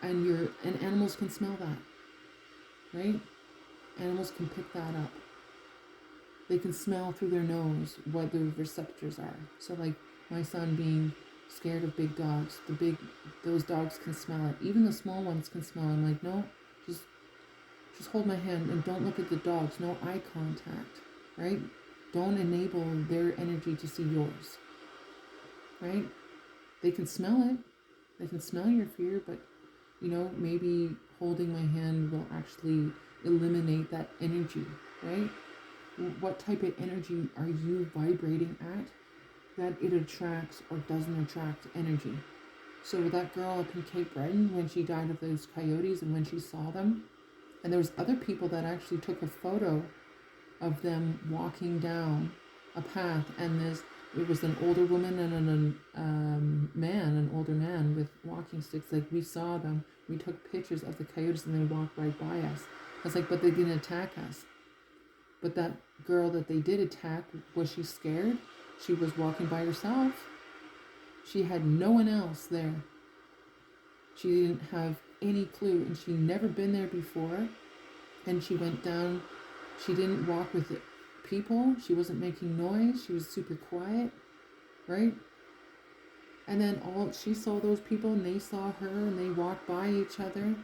And animals can smell that, right? Animals can pick that up. They can smell through their nose what their receptors are. So like my son being scared of big dogs, those dogs can smell it. Even the small ones can smell it. I'm like, no, just hold my hand and don't look at the dogs. No eye contact, right? Don't enable their energy to see yours, right? They can smell it. They can smell your fear, but maybe holding my hand will actually eliminate that energy, right? What type of energy are you vibrating at that it attracts or doesn't attract energy? So that girl up in Cape Breton, when she died of those coyotes and when she saw them, and there was other people that actually took a photo of them walking down a path, and it was an older woman and an older man with walking sticks. Like, we saw them, we took pictures of the coyotes and they walked right by us. I was like, but they didn't attack us. But that girl that they did attack, was she scared? She was walking by herself. She had no one else there. She didn't have any clue, and she'd never been there before. And she went down. She didn't walk with people. She wasn't making noise. She was super quiet, right? And then she saw those people, and they saw her, and they walked by each other,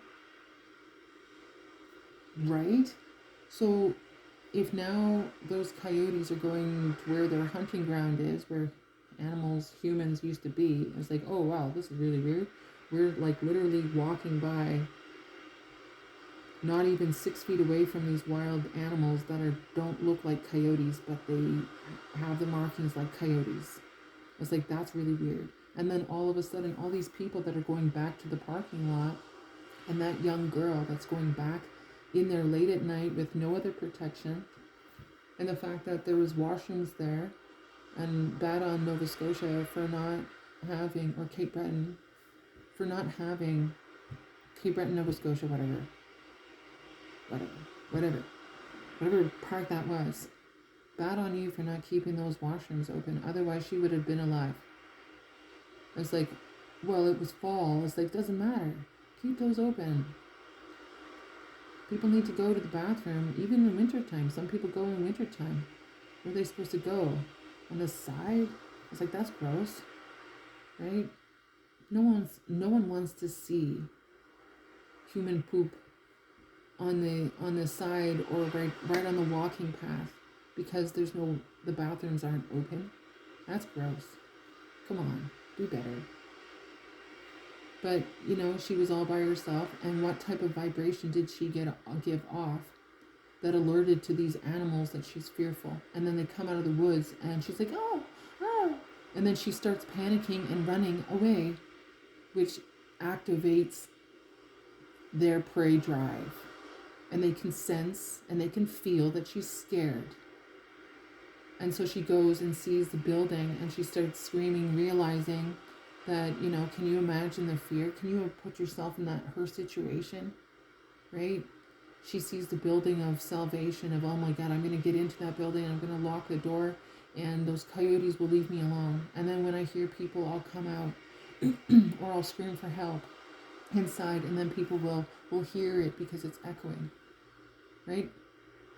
right? So if now those coyotes are going to where their hunting ground is, where humans used to be, it's like, oh wow, this is really weird. We're like literally walking by, not even 6 feet away from these wild animals that don't look like coyotes, but they have the markings like coyotes. It's like, that's really weird. And then all of a sudden, all these people that are going back to the parking lot, and that young girl that's going back in there late at night with no other protection, and the fact that there was washrooms there, and bad on Nova Scotia for not having, or Cape Breton, for not having, Cape Breton, Nova Scotia, whatever park that was. Bad on you for not keeping those washrooms open. Otherwise, she would have been alive. It's like, well, it was fall. It's like, doesn't matter. Keep those open. People need to go to the bathroom, even in wintertime. Some people go in wintertime. Where are they supposed to go? On the side? It's like, that's gross, right? No one wants to see human poop on the side or right on the walking path because the bathrooms aren't open. That's gross. Come on, do better. But she was all by herself, and what type of vibration did she give off that alerted to these animals that she's fearful? And then they come out of the woods and she's like, oh, and then she starts panicking and running away, which activates their prey drive. And they can sense and they can feel that she's scared. And so she goes and sees the building and she starts screaming, realizing that, can you imagine the fear? Can you put yourself in her situation, right? She sees the building of salvation of, oh my God, I'm going to get into that building and I'm going to lock the door and those coyotes will leave me alone. And then when I hear people all come out or I'll scream for help inside, and then people will hear it because it's echoing, right?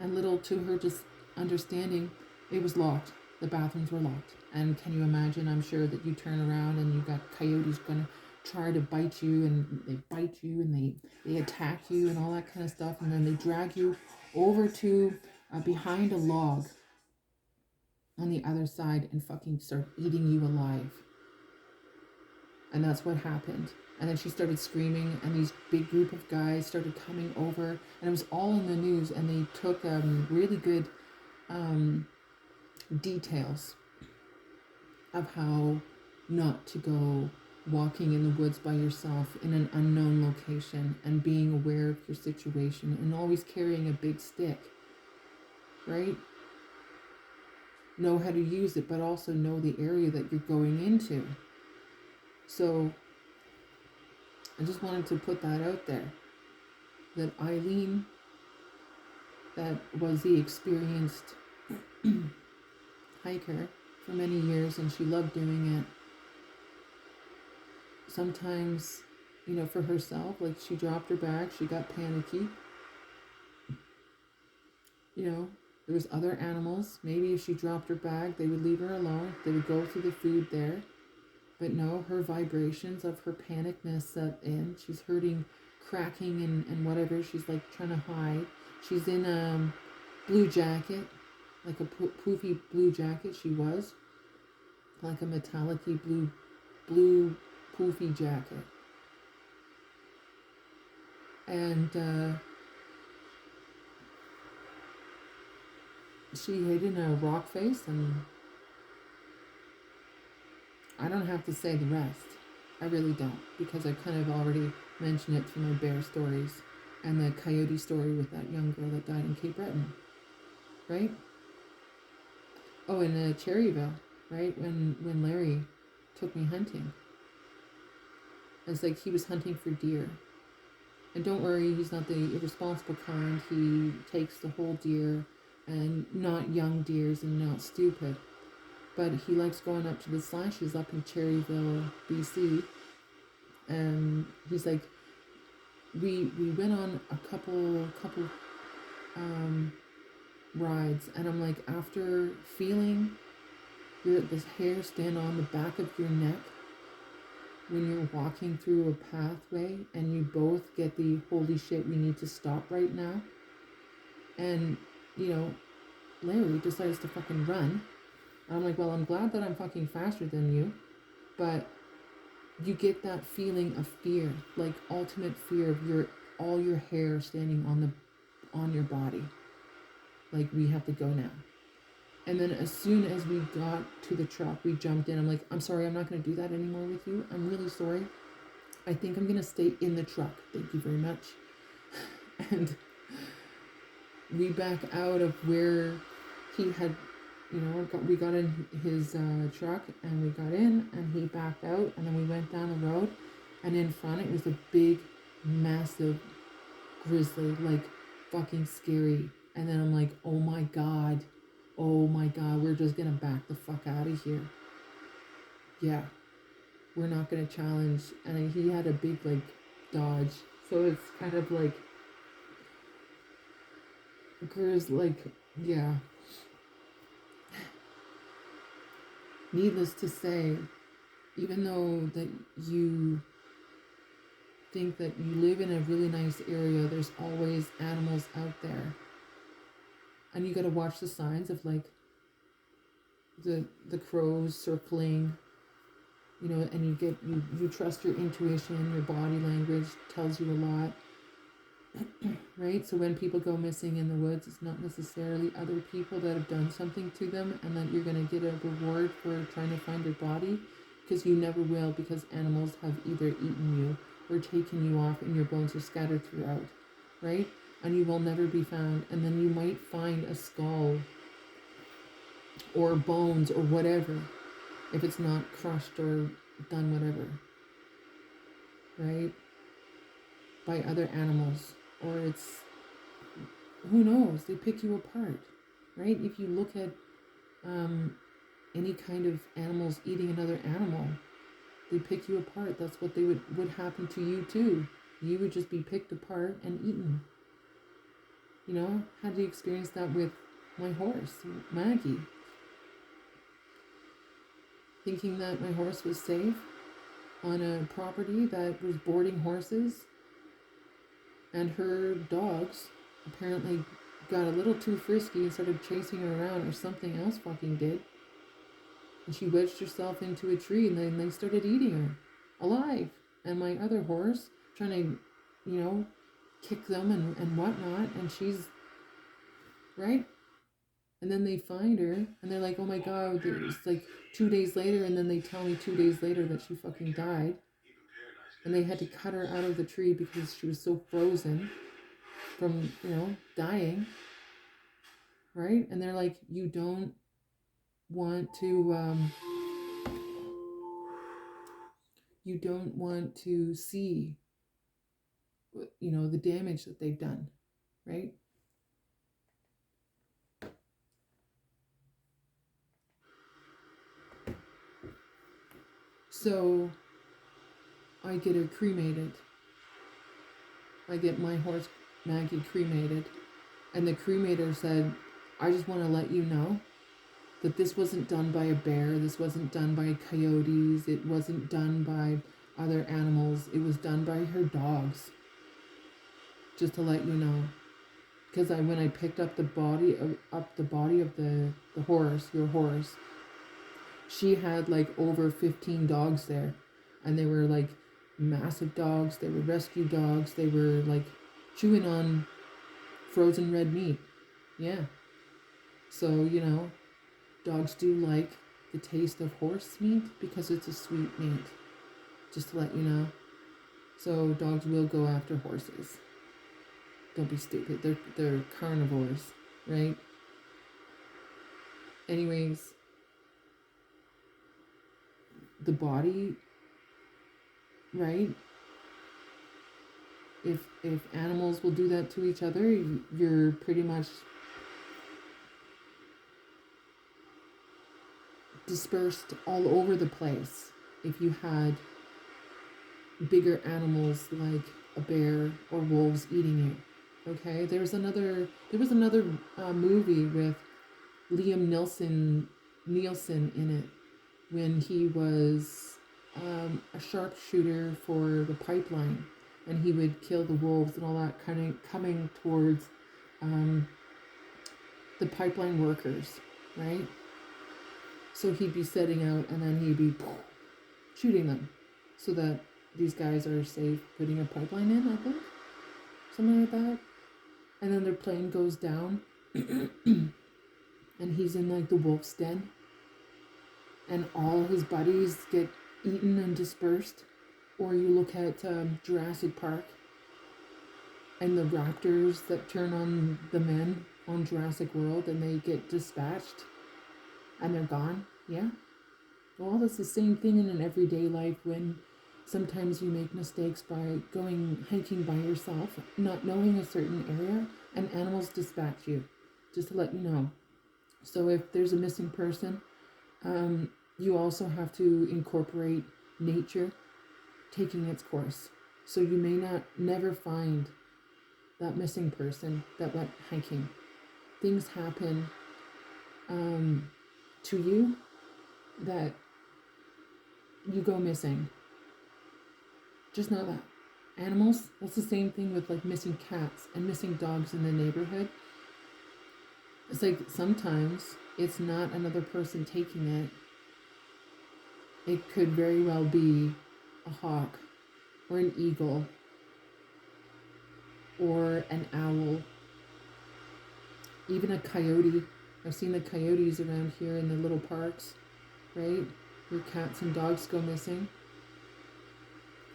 And little to her just understanding, it was locked. The bathrooms were locked. And can you imagine? I'm sure that you turn around and you got coyotes gonna try to bite you, and they bite you and they attack you and all that kind of stuff, and then they drag you over to behind a log on the other side and fucking start eating you alive. And that's what happened. And then she started screaming, and these big group of guys started coming over, and it was all in the news. And they took really good details of how not to go walking in the woods by yourself in an unknown location, and being aware of your situation, and always carrying a big stick, right? Know how to use it, but also know the area that you're going into. So I just wanted to put that out there, that Eileen, that was the experienced hiker for many years, and she loved doing it. Sometimes, for herself, like she dropped her bag, she got panicky. There was other animals. Maybe if she dropped her bag, they would leave her alone. They would go through the food there. But no, her vibrations of her panicness set in. She's hurting, cracking, and whatever. She's like trying to hide. She's in a blue jacket, like a poofy blue jacket. She was like a metallic-y blue poofy jacket. And she hid in a rock face, and I don't have to say the rest. I really don't, because I kind of already mentioned it through my bear stories and the coyote story with that young girl that died in Cape Breton, right? Oh, in Cherryville, right? When Larry took me hunting. It's like he was hunting for deer. And don't worry, he's not the irresponsible kind. He takes the whole deer, and not young deers, and not stupid. But he likes going up to the slashes up in Cherryville, BC. And he's like, we went on a couple rides, and I'm like, after feeling this hair stand on the back of your neck when you're walking through a pathway, and you both get the holy shit, we need to stop right now. And Larry decides to fucking run. I'm like, well, I'm glad that I'm fucking faster than you, but you get that feeling of fear, like ultimate fear of all your hair standing on your body. Like, we have to go now. And then as soon as we got to the truck, we jumped in. I'm like, I'm sorry, I'm not going to do that anymore with you. I'm really sorry. I think I'm going to stay in the truck. Thank you very much. And we back out of where he had, we got in his truck, and we got in, and he backed out, and then we went down the road, and in front it was a big, massive grizzly, like fucking scary. And then I'm like, oh my god, we're just gonna back the fuck out of here. Yeah, we're not gonna challenge. And he had a big like Dodge, so it's kind of like yeah. Needless to say, even though that you think that you live in a really nice area, there's always animals out there. And you gotta watch the signs of like the crows circling, and you trust your intuition, your body language tells you a lot. Right? So when people go missing in the woods, it's not necessarily other people that have done something to them and that you're going to get a reward for trying to find their body, because you never will, because animals have either eaten you or taken you off, and your bones are scattered throughout, right? And you will never be found. And then you might find a skull or bones or whatever, if it's not crushed or done whatever, right? By other animals. Or it's, who knows, they pick you apart, right? If you look at any kind of animals eating another animal, They pick you apart. That's what would happen to you too. You would just be picked apart and eaten. You know, had to experience that with my horse, Maggie. Thinking that my horse was safe on a property that was boarding horses, and her dogs apparently got a little too frisky and started chasing her around, or something else fucking did. And she wedged herself into a tree, and then they started eating her alive. And my other horse trying to, you know, kick them and whatnot, and she's right. And then they find her, and they're like, oh my god, it's like 2 days later, and then they tell me 2 days later that she fucking died. And they had to cut her out of the tree because she was so frozen from, you know, dying. Right? And they're like, you don't want to see, you know, the damage that they've done. Right? So I get her cremated. I get my horse Maggie cremated. And the cremator said, I just want to let you know that this wasn't done by a bear. This wasn't done by coyotes. It wasn't done by other animals. It was done by her dogs. Just to let you know. Because when I picked up the body of the horse, your horse, she had like over 15 dogs there. And they were like massive dogs. They were rescue dogs. They were like chewing on frozen red meat. Yeah. So, you know, dogs do like the taste of horse meat because it's a sweet meat. Just to let you know. So dogs will go after horses. Don't be stupid. They're carnivores, right? Anyways, the body, right? If animals will do that to each other, you're pretty much dispersed all over the place. If you had bigger animals like a bear or wolves eating you, okay? There was another movie with Liam Nielsen in it when he was a sharpshooter for the pipeline, and he would kill the wolves and all that, kind of coming towards the pipeline workers, right? So he'd be setting out, and then he'd be shooting them so that these guys are safe putting a pipeline in, I think. Something like that. And then their plane goes down, and he's in like the wolf's den, and all his buddies get eaten and dispersed. Or you look at Jurassic Park, and the raptors that turn on the men on Jurassic World, and they get dispatched and they're gone. Yeah. Well, that's the same thing in an everyday life when sometimes you make mistakes by going hiking by yourself, not knowing a certain area, and animals dispatch you, just to let you know. So if there's a missing person, you also have to incorporate nature taking its course. So you may never find that missing person that went hiking. Things happen to you that you go missing. Just know that. Animals, that's the same thing with like missing cats and missing dogs in the neighborhood. It's like sometimes it's not another person taking it. It could very well be a hawk or an eagle or an owl, even a coyote. I've seen the coyotes around here in the little parks, right? Where cats and dogs go missing.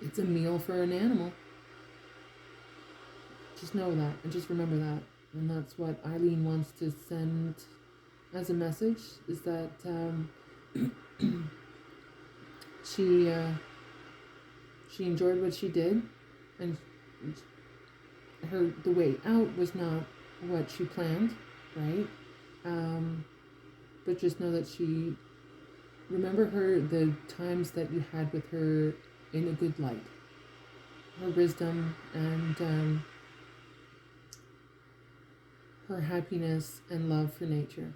It's a meal for an animal. Just know that and just remember that. And that's what Eileen wants to send as a message, is that she enjoyed what she did, and the way out was not what she planned, right? But just know that she remember her, the times that you had with her in a good light, her wisdom and her happiness and love for nature,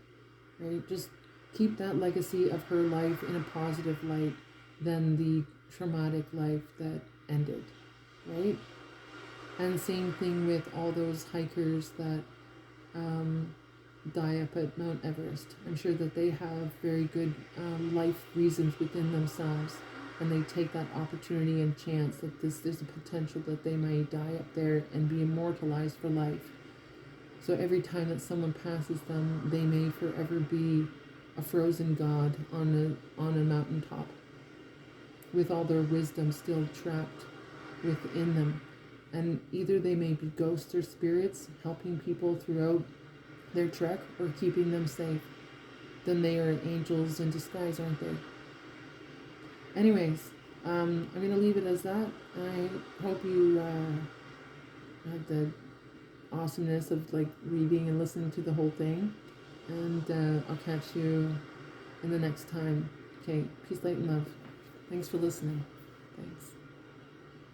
right? Just keep that legacy of her life in a positive light than the traumatic life that ended, right? And same thing with all those hikers that die up at Mount Everest. I'm sure that they have very good life reasons within themselves, and they take that opportunity and chance that there's a potential that they may die up there and be immortalized for life. So every time that someone passes them, they may forever be a frozen god on a mountaintop, with all their wisdom still trapped within them. And either they may be ghosts or spirits helping people throughout their trek or keeping them safe. Then they are angels in disguise, aren't they? Anyways, I'm going to leave it as that. I hope you had the awesomeness of like reading and listening to the whole thing. And I'll catch you in the next time. Okay, peace, light, and love. Thanks for listening. Thanks.